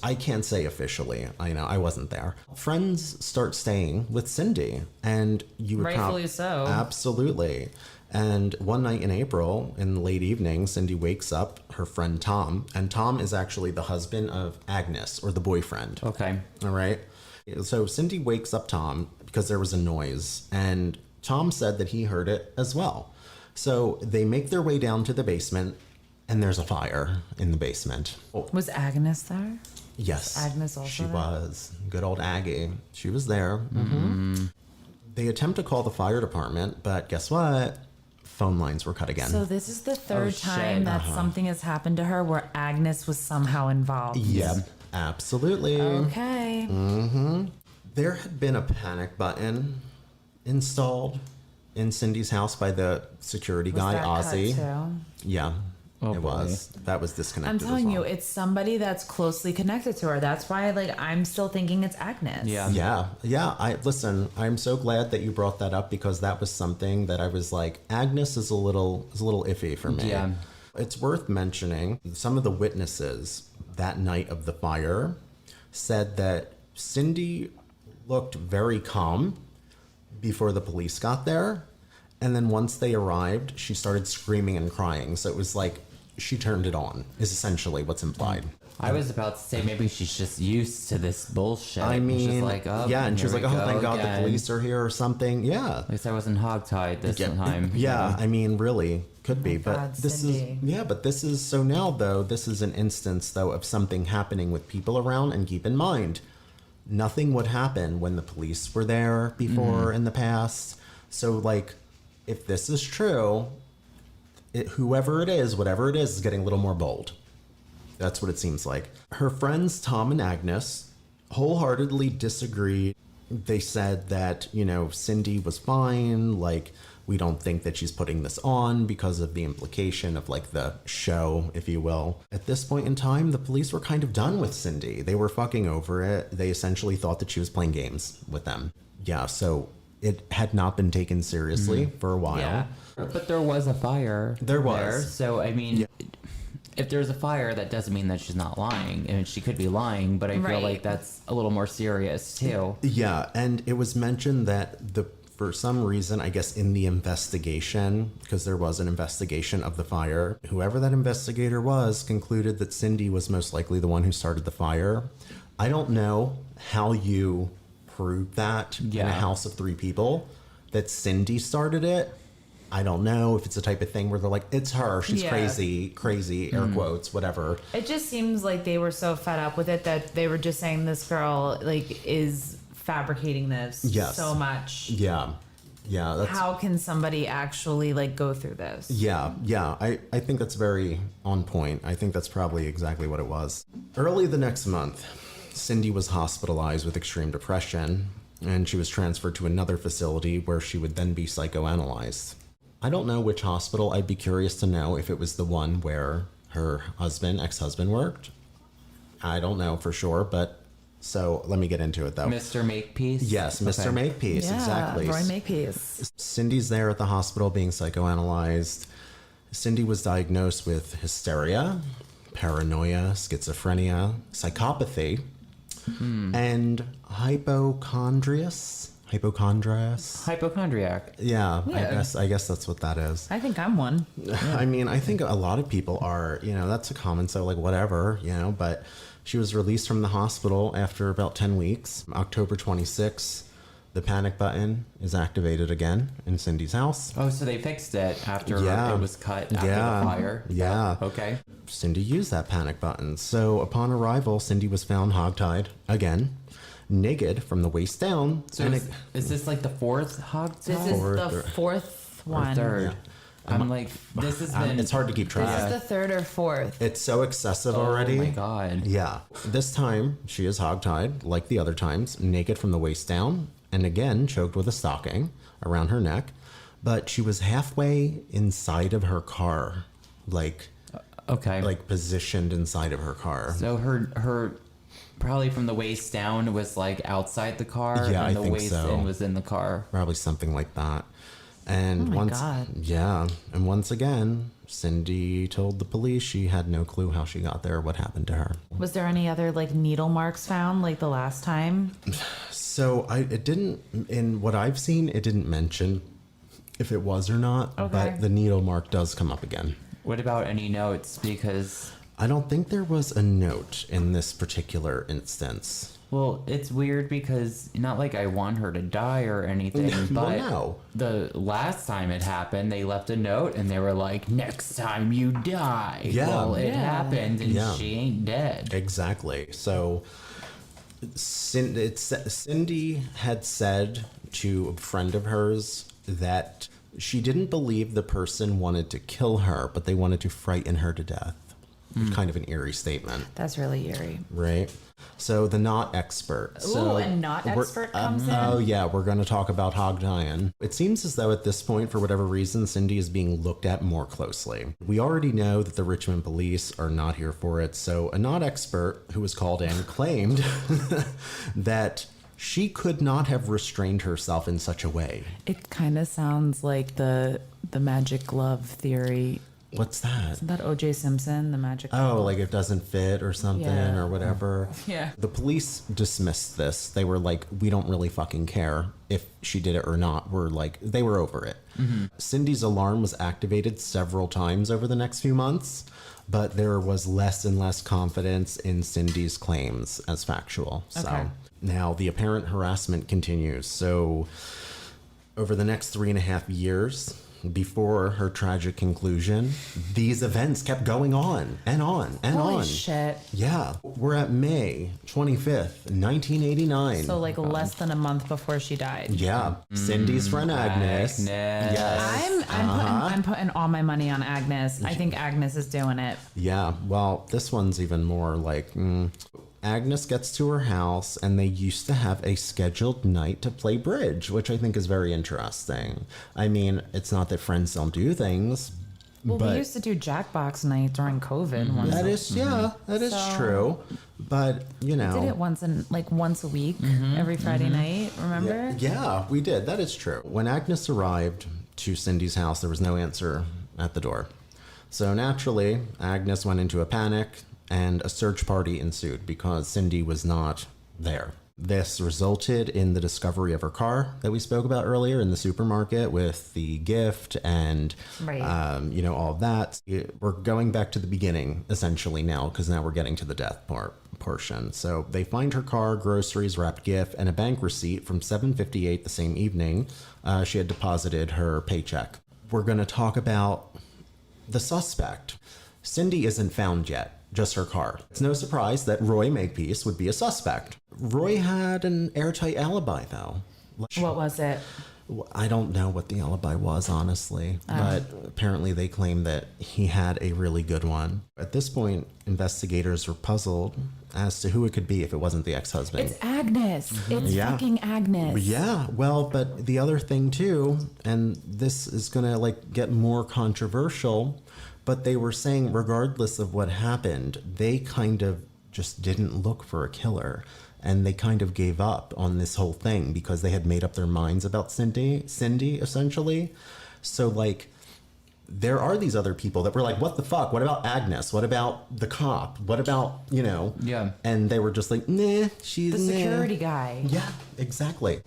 S3: I can't say officially. I wasn't there. Friends start staying with Cindy, and you would
S2: Rightfully so.
S3: Absolutely. And one night in April, in the late evening, Cindy wakes up her friend Tom, and Tom is actually the husband of Agnes, or the boyfriend.
S1: Okay.
S3: All right. So Cindy wakes up Tom because there was a noise, and Tom said that he heard it as well. So they make their way down to the basement, and there's a fire in the basement. Oh,
S2: Was Agnes there?
S3: yes.
S2: Agnes also
S3: She
S2: there?
S3: was. Good old Aggie. She was there. Mm-hmm. They attempt to call the fire department, but guess what? Phone lines were cut again.
S2: So this is the third
S1: shit.
S2: time that something has happened to her where Agnes was somehow involved.
S3: Yep, absolutely.
S2: Okay.
S3: There had been a panic button installed in Cindy's house by the security
S2: Was
S3: guy,
S2: that cut
S3: Ozzy.
S2: too?
S3: Yeah,
S1: Oh,
S3: it
S1: boy.
S3: was. That was
S2: I'm
S3: disconnected.
S2: telling
S3: as
S2: you,
S3: well.
S2: it's somebody that's closely connected to her. That's why, like, I'm still thinking it's Agnes.
S1: Yeah.
S3: Yeah. I'm so glad that you brought that up because that was something that I was like, Agnes is a little iffy for me.
S1: Yeah.
S3: It's worth mentioning some of the witnesses that night of the fire said that Cindy looked very calm before the police got there. And then once they arrived, she started screaming and crying. So it was like she turned it on, is essentially what's implied.
S1: I was about to say maybe she's just used to this bullshit.
S3: I
S1: She's
S3: mean,
S1: like, oh,
S3: yeah, and she was
S1: here
S3: like,
S1: we
S3: oh,
S1: go
S3: thank God
S1: again.
S3: the police are here or something. Yeah.
S1: At least I wasn't hogtied this time.
S3: Yeah, I mean, really, could be. But
S2: God,
S3: this
S2: Cindy.
S3: is, so now, though, this is an instance, though, of something happening with people around. And keep in mind, nothing would happen when the police were there before in the past. So, like, if this is true, whoever it is, whatever it is getting a little more bold. That's what it seems like. Her friends, Tom and Agnes, wholeheartedly disagreed. They said that, Cindy was fine. Like, we don't think that she's putting this on because of the implication of, like, the show, if you will. At this point in time, the police were kind of done with Cindy. They were fucking over it. They essentially thought that she was playing games with them. Yeah, so it had not been taken seriously for a while.
S1: Yeah. But there was a fire.
S3: There was.
S1: So, I mean, if there's a fire, that doesn't mean that she's not lying. I mean, she could be lying, but I feel
S2: Right.
S1: like that's a little more serious, too.
S3: Yeah, and it was mentioned that for some reason, I guess in the investigation, because there was an investigation of the fire, whoever that investigator was concluded that Cindy was most likely the one who started the fire. I don't know how you prove that in a
S1: Yeah.
S3: house of 3 people that Cindy started it. I don't know if it's the type of thing where they're like, it's her, she's
S2: Yeah.
S3: crazy, air quotes, whatever.
S2: It just seems like they were so fed up with it that they were just saying this girl, like, is fabricating this
S3: Yes.
S2: so much.
S3: Yeah. That's,
S2: How can somebody actually, like, go through this?
S3: Yeah. I think that's very on point. I think that's probably exactly what it was. Early the next month, Cindy was hospitalized with extreme depression, and she was transferred to another facility where she would then be psychoanalyzed. I don't know which hospital. I'd be curious to know if it was the one where her ex-husband worked. I don't know for sure, but so let me get into it though.
S1: Mr. Makepeace?
S3: Yes, Mr.
S1: Okay.
S3: Makepeace,
S2: Yeah,
S3: exactly.
S2: Roy Makepeace.
S3: Cindy's there at the hospital being psychoanalyzed. Cindy was diagnosed with hysteria, paranoia, schizophrenia, psychopathy, and hypochondriac. Yeah,
S2: Yeah.
S3: I guess that's what that is.
S2: I think I'm one.
S3: I mean, I think a lot of people are, that's a common, so like whatever, but she was released from the hospital after about 10 weeks. October 26th, the panic button is activated again in Cindy's house.
S1: Oh, so they fixed it after
S3: Yeah.
S1: it was cut after
S3: Yeah.
S1: the fire?
S3: Yeah.
S1: Oh, okay.
S3: Cindy used that panic button. So upon arrival, Cindy was found hogtied again, naked from the waist down.
S1: So
S3: and
S1: is this like the 4th hog
S2: This
S1: tie?
S2: is
S3: Fourth
S2: the
S3: or-
S2: 4th
S1: Or
S2: one.
S1: 3rd? I'm like, this has been...
S3: it's hard to keep track.
S2: This is the 3rd or 4th.
S3: It's so excessive already.
S1: Oh my god.
S3: Yeah. This time, she is hogtied, like the other times, naked from the waist down, and again choked with a stocking around her neck. But she was halfway inside of her car, like
S1: Okay.
S3: positioned inside of her car.
S1: So her probably from the waist down was like outside the car,
S3: Yeah,
S1: and
S3: I
S1: the
S3: think
S1: waist
S3: so.
S1: in was in the car.
S3: Probably something like that. And
S2: Oh my
S3: once,
S2: God.
S3: yeah, and once again, Cindy told the police she had no clue how she got there, what happened to her.
S2: Was there any other, like, needle marks found, like the last time?
S3: So it didn't, in what I've seen, it didn't mention if it was or not,
S2: Okay.
S3: but the needle mark does come up again.
S1: What about any notes? Because,
S3: I don't think there was a note in this particular instance.
S1: well, it's weird because not like I want her to die or anything, but
S3: no.
S1: the last time it happened, they left a note and they were like, "Next time you die."
S3: Yeah.
S1: Well, it
S2: Yeah.
S1: happened and
S3: Yeah.
S1: she ain't dead.
S3: Exactly. So Cindy had said to a friend of hers that she didn't believe the person wanted to kill her, but they wanted to frighten her to death. Kind of an eerie statement,
S2: That's really eerie.
S3: right? So the not expert.
S2: Ooh, a not
S3: we're-
S2: expert comes in?
S3: Oh yeah, we're going to talk about Hog Diane. It seems as though at this point, for whatever reason, Cindy is being looked at more closely. We already know that the Richmond police are not here for it, so a not expert who was called in claimed that she could not have restrained herself in such a way.
S2: It kind of sounds like the magic glove theory.
S3: What's that?
S2: Isn't that O.J. Simpson, the magic
S3: Oh,
S2: glove?
S3: like it doesn't fit or something
S2: Yeah.
S3: or whatever.
S2: Yeah.
S3: The police dismissed this. They were like, we don't really fucking care if she did it or not. They were over it. Cindy's alarm was activated several times over the next few months, but there was less and less confidence in Cindy's claims as factual.
S2: Okay.
S3: So now the apparent harassment continues. So over the next 3.5 years, before her tragic conclusion, these events kept going on and on and
S2: Holy
S3: on.
S2: shit.
S3: Yeah, we're at May 25th, 1989.
S2: So like less than a month before she died.
S3: Yeah, Cindy's friend Agnes.
S1: Agnes.
S3: Yes.
S2: I'm putting all my money on Agnes. I think Agnes is doing it.
S3: Yeah, well, this one's even more like Agnes gets to her house and they used to have a scheduled night to play bridge, which I think is very interesting. I mean, it's not that friends don't do things,
S2: Well,
S3: but
S2: we used to do Jackbox night during COVID. Once
S3: that is, that is
S2: So-
S3: true. But, you know.
S2: did it once a week, every Friday night. Remember?
S3: Yeah, we did. That is true. When Agnes arrived to Cindy's house, there was no answer at the door. So naturally, Agnes went into a panic and a search party ensued because Cindy was not there. This resulted in the discovery of her car that we spoke about earlier in the supermarket with the gift and,
S2: Right.
S3: all of that. We're going back to the beginning essentially now because now we're getting to the death portion. So they find her car, groceries, wrapped gift, and a bank receipt from 7:58 the same evening. She had deposited her paycheck. We're going to talk about the suspect. Cindy isn't found yet. Just her car. It's no surprise that Roy Makepeace would be a suspect. Roy had an airtight alibi, though.
S2: What was it?
S3: I don't know what the alibi was, honestly, but apparently they claim that he had a really good one. At this point, investigators were puzzled as to who it could be if it wasn't the ex-husband.
S2: It's Agnes. It's
S3: Yeah.
S2: fucking Agnes.
S3: Yeah, well, but the other thing too, and this is gonna get more controversial, but they were saying regardless of what happened, they kind of just didn't look for a killer. And they kind of gave up on this whole thing because they had made up their minds about Cindy, essentially. So, there are these other people that were like, what the fuck? What about Agnes? What about the cop? What about,
S1: Yeah.
S3: And they were just like, nah, she's
S2: The
S3: nah.
S2: security guy.
S3: Yeah, exactly.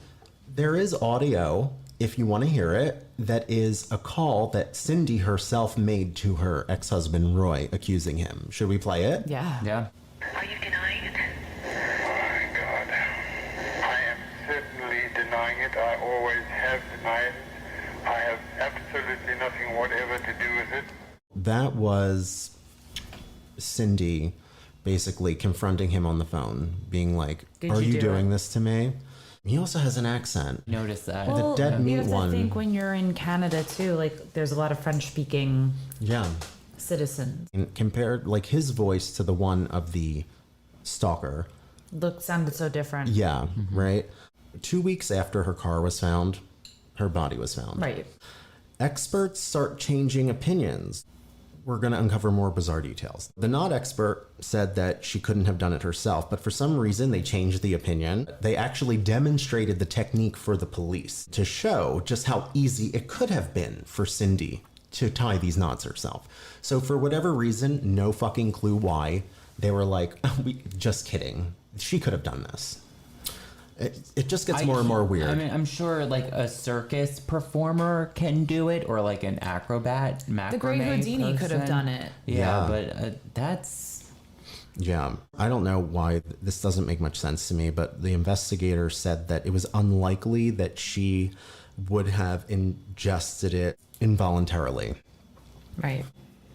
S3: There is audio, if you want to hear it, that is a call that Cindy herself made to her ex-husband, Roy, accusing him. Should we play it?
S2: Yeah.
S1: Yeah.
S6: Are you denying it?
S7: My God, I am certainly denying it. I always have denied it. I have absolutely nothing whatever to do with it.
S3: That was Cindy basically confronting him on the phone, being like,
S2: Did
S3: are
S2: you
S3: you
S2: do
S3: doing
S2: it?
S3: this to me? He also has an accent.
S1: Notice that.
S2: Well,
S3: dead meat
S2: you have to
S3: one.
S2: think when you're in Canada too, there's a lot of French-speaking
S3: Yeah.
S2: citizens.
S3: And compared, his voice to the one of the stalker.
S2: Sounded so different.
S3: Yeah, right? 2 weeks after her car was found, her body was found.
S2: Right.
S3: Experts start changing opinions. We're going to uncover more bizarre details. The not expert said that she couldn't have done it herself, but for some reason they changed the opinion. They actually demonstrated the technique for the police to show just how easy it could have been for Cindy to tie these knots herself. So for whatever reason, no fucking clue why, they were like, just kidding. She could have done this. It just gets more and more weird.
S1: I mean, I'm sure a circus performer can do it, or an acrobat, macrame
S2: The Great Houdini could have
S1: person.
S2: done it.
S1: Yeah,
S3: Yeah.
S1: but that's
S3: Yeah, I don't know why this doesn't make much sense to me, but the investigator said that it was unlikely that she would have ingested it involuntarily.
S2: Right.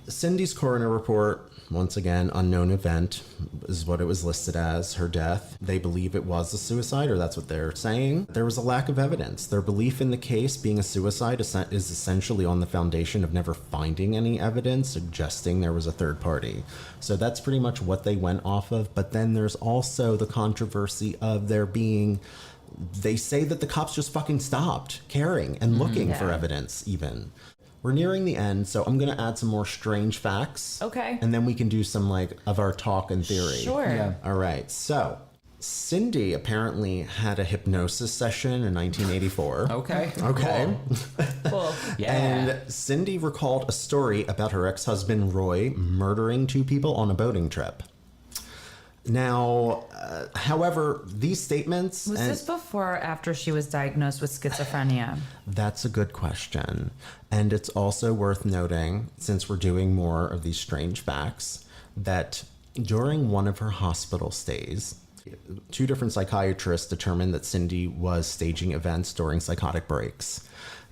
S3: Cindy's coroner report, once again, unknown event is what it was listed as, her death. They believe it was a suicide, or that's what they're saying. There was a lack of evidence. Their belief in the case being a suicide is essentially on the foundation of never finding any evidence suggesting there was a third party. So that's pretty much what they went off of. But then there's also the controversy of there being... They say that the cops just fucking stopped caring and looking for evidence even. We're nearing the end, so I'm going to add some more strange facts.
S2: Okay.
S3: And then we can do some, like, of our talk and theory.
S2: Sure.
S1: Yeah.
S3: All right. So, Cindy apparently had a hypnosis session in 1984.
S1: Okay.
S3: Okay.
S2: Cool.
S1: Yeah.
S3: And Cindy recalled a story about her ex-husband, Roy, murdering 2 people on a boating trip. Now, however, these statements...
S2: Was this before or after she was diagnosed with schizophrenia?
S3: That's a good question. And it's also worth noting, since we're doing more of these strange facts, that during one of her hospital stays, 2 different psychiatrists determined that Cindy was staging events during psychotic breaks.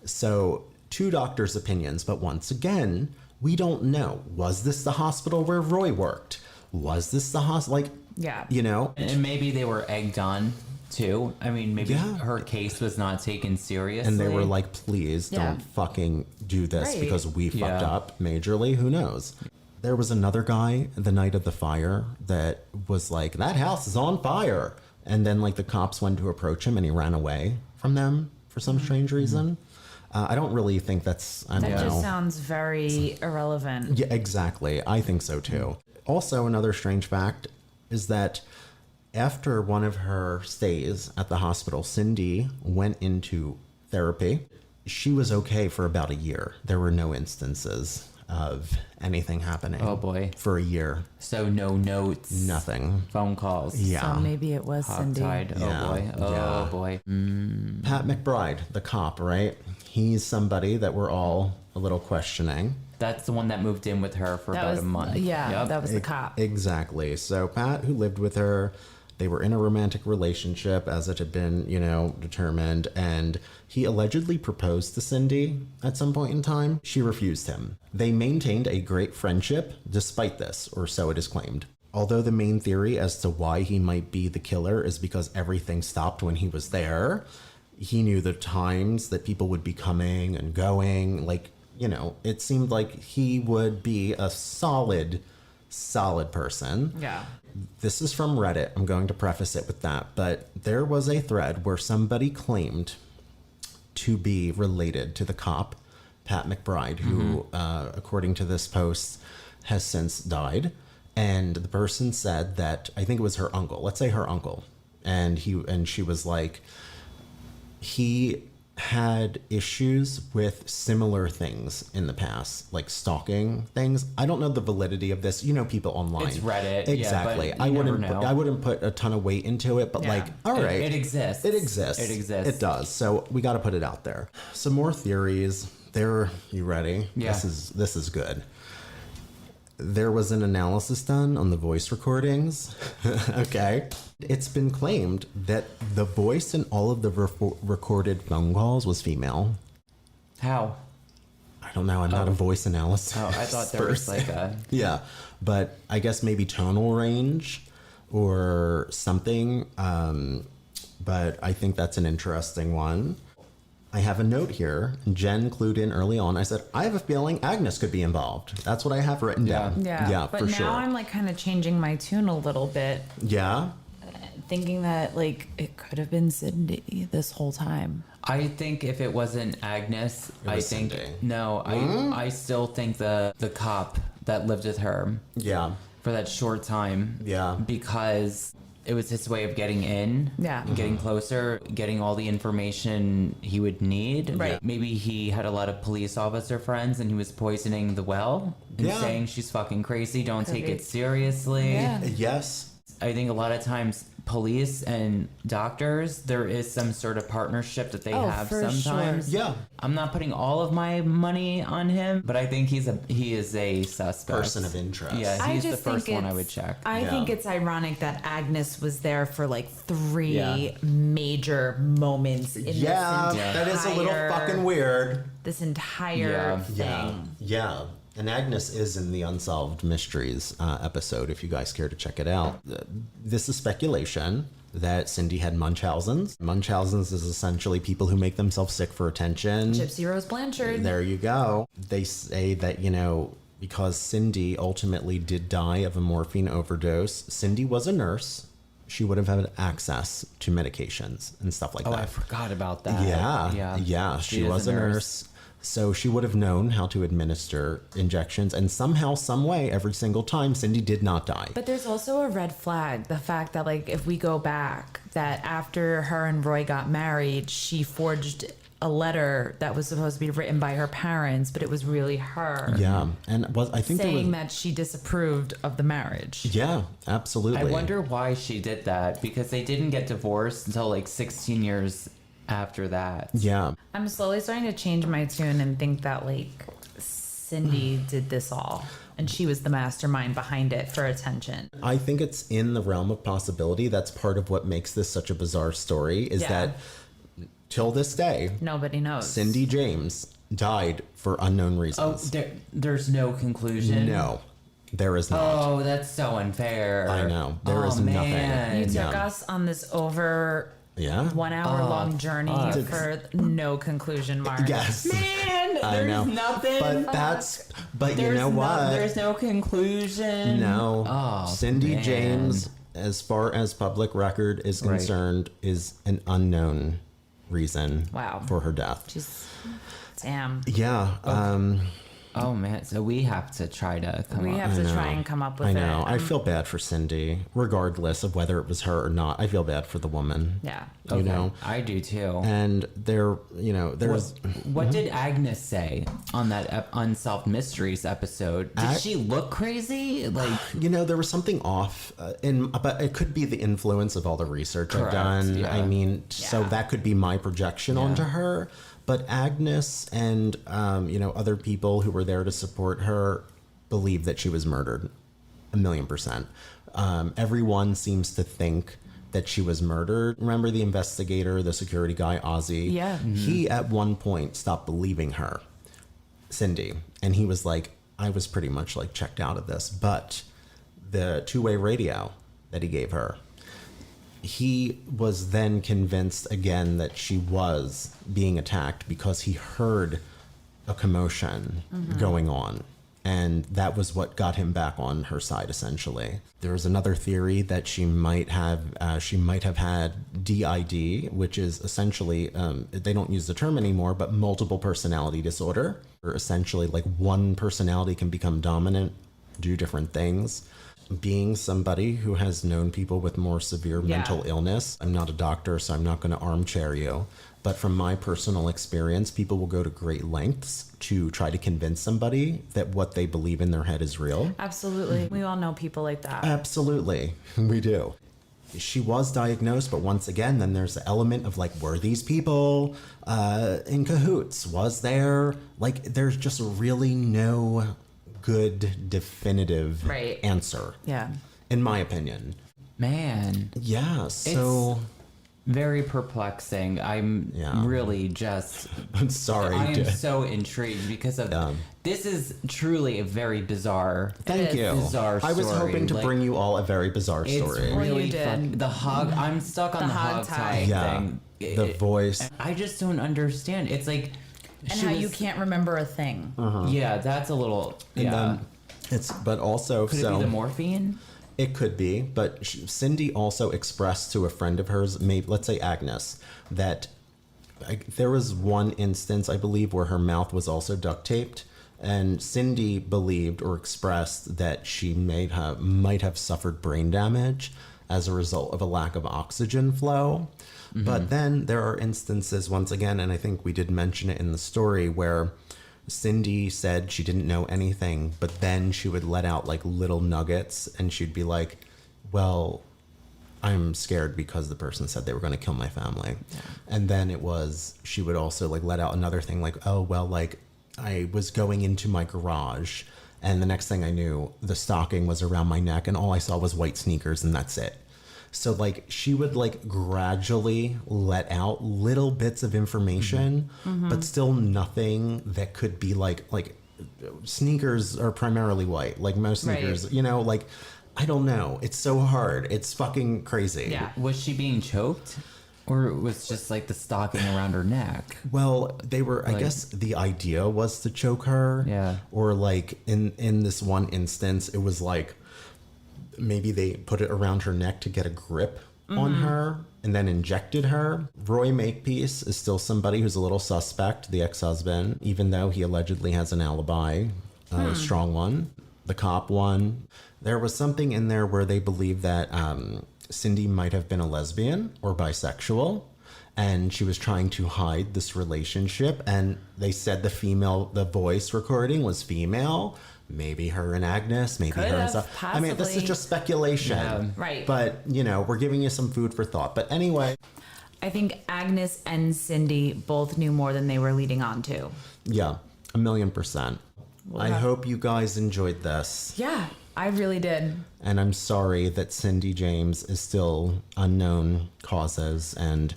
S3: So, 2 doctors' opinions, but once again, we don't know. Was this the hospital where Roy worked? Was this the hospital? Like,
S2: Yeah.
S3: you know?
S1: And maybe they were egged on too. I mean, maybe
S3: Yeah.
S1: her case was not taken seriously.
S3: And they were like, please
S2: Yeah.
S3: don't fucking do this
S2: Right.
S3: because we fucked
S1: Yeah.
S3: up majorly. Who knows? There was another guy the night of the fire that was like, that house is on fire. And then like the cops went to approach him and he ran away from them for some strange reason. I don't really think that's, I don't
S2: That
S3: know.
S2: just sounds very irrelevant.
S3: Yeah, exactly. I think so too. Also, another strange fact is that after one of her stays at the hospital, Cindy went into therapy. She was okay for about a year. There were no instances of anything happening.
S1: Oh, boy.
S3: For a year.
S1: So no notes.
S3: Nothing.
S1: Phone calls.
S3: Yeah.
S2: So maybe it was Cindy.
S1: Hogtied.
S3: Yeah.
S1: Oh boy. Oh
S3: Yeah.
S1: boy.
S3: Pat McBride, the cop, right? He's somebody that we're all a little questioning.
S1: That's the one that moved in with her for
S2: That
S1: about
S2: was
S1: a month.
S2: Yeah,
S1: Yep.
S2: that was the cop.
S3: Exactly. So Pat, who lived with her, they were in a romantic relationship as it had been, you know, determined. And he allegedly proposed to Cindy at some point in time. She refused him. They maintained a great friendship despite this, or so it is claimed. Although the main theory as to why he might be the killer is because everything stopped when he was there. He knew the times that people would be coming and going. Like, you know, it seemed like he would be a solid person.
S2: Yeah.
S3: This is from Reddit. I'm going to preface it with that. But there was a thread where somebody claimed to be related to the cop, Pat McBride, who, according to this post, has since died. And the person said that, I think it was her uncle. Let's say her uncle. And she was like, he had issues with similar things in the past, like stalking things. I don't know the validity of this. You know, people online.
S1: It's Reddit.
S3: Exactly.
S1: Yeah, but you never know.
S3: I wouldn't put a ton of weight into it, but
S2: Yeah.
S3: like, all right.
S1: It exists.
S3: It exists.
S1: It exists.
S3: It does. So we got to put it out there. Some more theories. You ready?
S1: Yeah.
S3: This is good. There was an analysis done on the voice recordings. Okay. It's been claimed that the voice in all of the recorded phone calls was female.
S1: How?
S3: I don't know. I'm not a voice analyst.
S1: Oh, I thought there was like a.
S3: Yeah, but I guess maybe tonal range or something. But I think that's an interesting one. I have a note here. Jen clued in early on. I said, I have a feeling Agnes could be involved. That's what I have written down.
S2: Yeah. But
S3: for
S2: now
S3: sure.
S2: I'm like kind of changing my tune a little bit,
S3: Yeah.
S2: thinking that like it could have been Cindy this whole time.
S1: I think if it wasn't Agnes, I
S3: was
S1: think
S3: Cindy.
S1: no. I still think the cop that lived with her
S3: Yeah.
S1: for that short time.
S3: Yeah.
S1: Because it was his way of getting in.
S2: Yeah.
S1: and getting closer, getting all the information he would need.
S2: Right.
S1: Maybe he had a lot of police officer friends and he was poisoning the well and
S3: Yeah.
S1: saying she's fucking crazy. Don't
S2: Could
S1: take
S2: be.
S1: it seriously.
S2: Yeah.
S3: Yes.
S1: I think a lot of times police and doctors, there is some sort of partnership that they
S2: Oh,
S1: have
S2: for
S1: sometimes.
S3: sure. Yeah.
S1: I'm not putting all of my money on him, but I think he is a suspect.
S3: Person of interest.
S1: Yeah,
S2: I
S1: he's the
S2: just
S1: first
S2: think
S1: one I
S2: it's-
S1: would check.
S2: I
S3: Yeah.
S2: think it's ironic that Agnes was there for like 3
S1: Yeah.
S2: major moments in
S3: Yeah.
S2: this
S3: That is a little
S2: entire-
S3: fucking weird.
S2: This entire
S1: Yeah.
S2: thing.
S3: Yeah. Yeah. And Agnes is in the Unsolved Mysteries episode, if you guys care to check it out. This is speculation that Cindy had Munchausen's. Munchausen's is essentially people who make themselves sick for attention.
S2: Gypsy Rose Blanchard.
S3: There you go. They say that, you know, because Cindy ultimately did die of a morphine overdose, Cindy was a nurse. She would have had access to medications and stuff like that.
S1: I forgot about that.
S3: Yeah. She was a nurse. So she would have known how to administer injections, and somehow, some way, every single time, Cindy did not die.
S2: But there's also a red flag. The fact that, like, if we go back, that after her and Roy got married, she forged a letter that was supposed to be written by her parents, but it was really her.
S3: Yeah, and I think
S2: saying that she disapproved of the marriage.
S3: Yeah, absolutely.
S1: I wonder why she did that, because they didn't get divorced until like 16 years after that.
S3: Yeah.
S2: I'm slowly starting to change my tune and think that, like, Cindy did this all and she was the mastermind behind it for attention.
S3: I think it's in the realm of possibility. That's part of what makes this such a bizarre story, is that till this day,
S2: nobody knows.
S3: Cindy James died for unknown reasons.
S1: Oh, there's no conclusion?
S3: No, there is not.
S1: Oh, that's so unfair.
S3: I know. There is nothing.
S2: You took us on this over 1 hour long journey for no conclusion, Mark.
S3: Yes.
S1: Man, there's nothing.
S3: But you know what?
S1: There's no conclusion.
S3: No.
S1: Oh,
S3: Cindy
S1: man.
S3: James, as far as public record is concerned, is an unknown reason for her death.
S2: Damn.
S3: Yeah.
S1: Oh man, so we have to try to come up.
S2: We have to try and come up with it.
S3: I know. I feel bad for Cindy, regardless of whether it was her or not. I feel bad for the woman.
S2: Yeah.
S3: You know?
S1: I do too.
S3: And there's...
S1: What did Agnes say on that Unsolved Mysteries episode? Did she look crazy? Like,
S3: you know, there was something off, but it could be the influence of all the research I've done.
S1: Yeah.
S3: I mean, so that could be my projection onto her. But Agnes and, other people who were there to support her believe that she was murdered 1,000,000%. Everyone seems to think that she was murdered. Remember the investigator, the security guy, Ozzy?
S2: Yeah. Mm-hmm.
S3: He, at one point, stopped believing her, Cindy. And he was like, I was pretty much, like, checked out of this. But the two-way radio that he gave her, he was then convinced again that she was being attacked because he heard a commotion going on. And that was what got him back on her side, essentially. There was another theory that she might have had DID, which is essentially, they don't use the term anymore, but multiple personality disorder. Or essentially, like, one personality can become dominant, do different things. Being somebody who has known people with more severe mental illness, I'm not a doctor, so I'm not going to armchair you. But from my personal experience, people will go to great lengths to try to convince somebody that what they believe in their head is real.
S2: Absolutely. We all know people like that.
S3: Absolutely. We do. She was diagnosed, but once again, then there's the element of, like, were these people in cahoots? Was there, like, there's just really no good definitive answer.
S2: Yeah.
S3: In my opinion.
S1: Man.
S3: Yeah, so...
S1: very perplexing. I'm really just...
S3: I'm sorry.
S1: I am so intrigued because of... This is truly a very bizarre...
S3: Thank you.
S1: Bizarre story.
S3: I was hoping to bring you all a very bizarre story.
S1: It's really fun. The hog... I'm stuck on the hog tie thing.
S3: The voice.
S1: I just don't understand. It's like...
S2: And how you can't remember a thing.
S1: Yeah, that's a little...
S3: But also...
S1: Could it be the morphine?
S3: It could be, but Cindy also expressed to a friend of hers, maybe let's say Agnes, that there was one instance, I believe, where her mouth was also duct taped, and Cindy believed or expressed that she might have suffered brain damage as a result of a lack of oxygen flow. Mm-hmm. But then there are instances, once again, and I think we did mention it in the story, where Cindy said she didn't know anything, but then she would let out, like, little nuggets, and she'd be like, well, I'm scared because the person said they were going to kill my family. Yeah. And then she would also, like, let out another thing, like, oh, well, like, I was going into my garage, and the next thing I knew, the stocking was around my neck, and all I saw was white sneakers, and that's it. So, like, she would, like, gradually let out little bits of information, but still nothing that could be, like sneakers are primarily white. Like most sneakers,
S2: Right.
S3: you know, like, I don't know. It's so hard. It's fucking crazy.
S2: Yeah.
S1: Was she being choked? Or it was just like the stocking around her neck?
S3: Well, they were, I guess the idea was to choke her.
S1: Yeah.
S3: Or like in this one instance, it was like maybe they put it around her neck to get a grip on her and then injected her. Roy Makepeace is still somebody who's a little suspect, the ex-husband, even though he allegedly has an alibi, a strong one. The cop one. There was something in there where they believe that Cindy might have been a lesbian or bisexual, and she was trying to hide this relationship, and they said the voice recording was female. Maybe her and Agnes, maybe
S2: Could
S3: her and
S2: have,
S3: stuff. I mean, this is
S2: possibly.
S3: just speculation.
S1: Yeah.
S2: Right.
S3: But, you know, we're giving you some food for thought. But anyway,
S2: I think Agnes and Cindy both knew more than they were leading on to.
S3: yeah, 1,000,000%. I hope you guys enjoyed this.
S2: Yeah, I really did.
S3: And I'm sorry that Cindy James is still unknown causes, and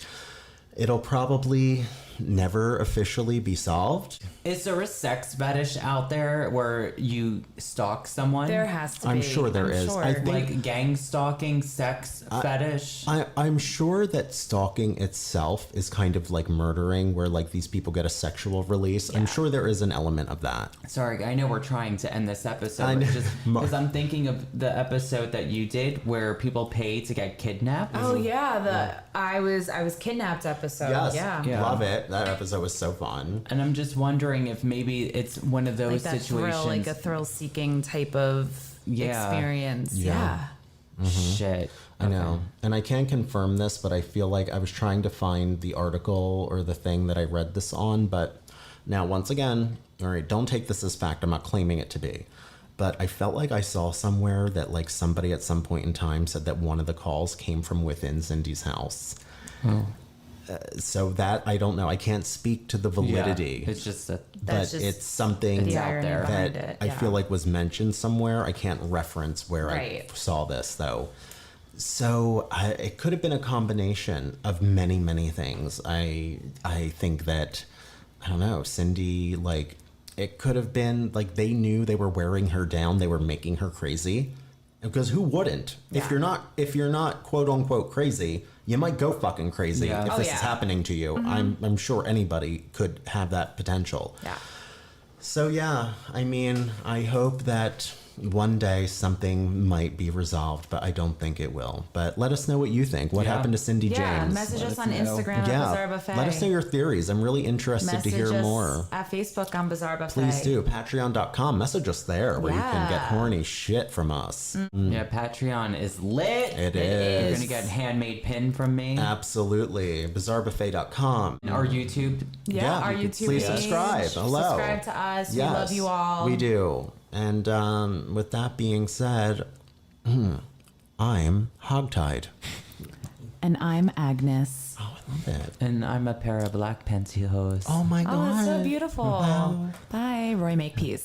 S3: it'll probably never officially be solved.
S1: Is there a sex fetish out there where you stalk someone?
S2: There has to be.
S3: I'm sure there is. I think-
S1: Like gang stalking, sex fetish?
S3: I'm sure that stalking itself is kind of like murdering, where like these people get a sexual release. I'm sure there is an element of that.
S1: Sorry, I know we're trying to end this episode,
S3: I
S1: but
S3: know.
S1: just because I'm thinking of the episode that you did where people pay to get kidnapped.
S2: Oh yeah, I was kidnapped episode.
S3: Yes,
S2: Yeah.
S3: love it. That episode was so fun.
S1: And I'm just wondering if maybe it's one of
S2: Like
S1: those
S2: that
S1: situations.
S2: thrill, like a thrill-seeking type of
S1: Yeah.
S2: experience.
S3: Yeah.
S2: Yeah.
S1: Shit.
S3: I know. And I can't confirm this, but I feel like I was trying to find the article or the thing that I read this on. But now, once again, all right, don't take this as fact. I'm not claiming it to be. But I felt like I saw somewhere that like somebody at some point in time said that one of the calls came from within Cindy's house. So that, I don't know. I can't speak to the validity.
S1: Yeah, it's just that.
S3: but
S2: That's just
S3: it's something
S2: the
S1: out
S2: irony
S1: there
S2: behind
S3: that
S2: it.
S3: I
S2: Yeah.
S3: feel like was mentioned somewhere. I can't reference where
S2: Right.
S3: I saw this though. So it could have been a combination of many, many things. I think that, I don't know, Cindy, like, it could have been like they knew they were wearing her down. They were making her crazy. Because who wouldn't?
S2: Yeah.
S3: If you're not quote unquote crazy, you might go fucking crazy
S1: Yeah.
S3: if
S2: Oh,
S3: this
S2: yeah.
S3: is happening to you. I'm sure anybody could have that potential.
S2: Yeah.
S3: So yeah, I mean, I hope that one day something might be resolved, but I don't think it will. But let us know what you think. What
S1: Yeah.
S3: happened to Cindy
S2: Yeah.
S3: James?
S2: Message
S1: Let
S2: us
S1: us
S2: on
S1: know.
S2: Instagram at Bizarre Buffet.
S3: Let us know your theories. I'm really interested
S2: Message
S3: to hear
S2: us
S3: more.
S2: at Facebook on Bizarre Buffet.
S3: Please do. Patreon.com. Message us there where you can get
S2: Yeah.
S3: horny shit from us.
S1: Yeah, Patreon is lit.
S3: It
S1: You're
S3: is.
S1: gonna get a handmade pin from me.
S3: Absolutely. BizarreBuffet.com.
S1: Our YouTube.
S2: Yeah, our
S3: you could
S2: YouTube
S3: please
S2: page.
S3: subscribe. Hello.
S2: Subscribe to us. We love you all.
S3: We do. And with that being said, I'm hogtied.
S2: And I'm Agnes.
S3: Oh, I love it.
S1: And I'm a pair of black pantyhose.
S3: Oh my
S2: Oh,
S3: god.
S2: that's so beautiful.
S3: Wow.
S2: Bye. Roy Makepeace.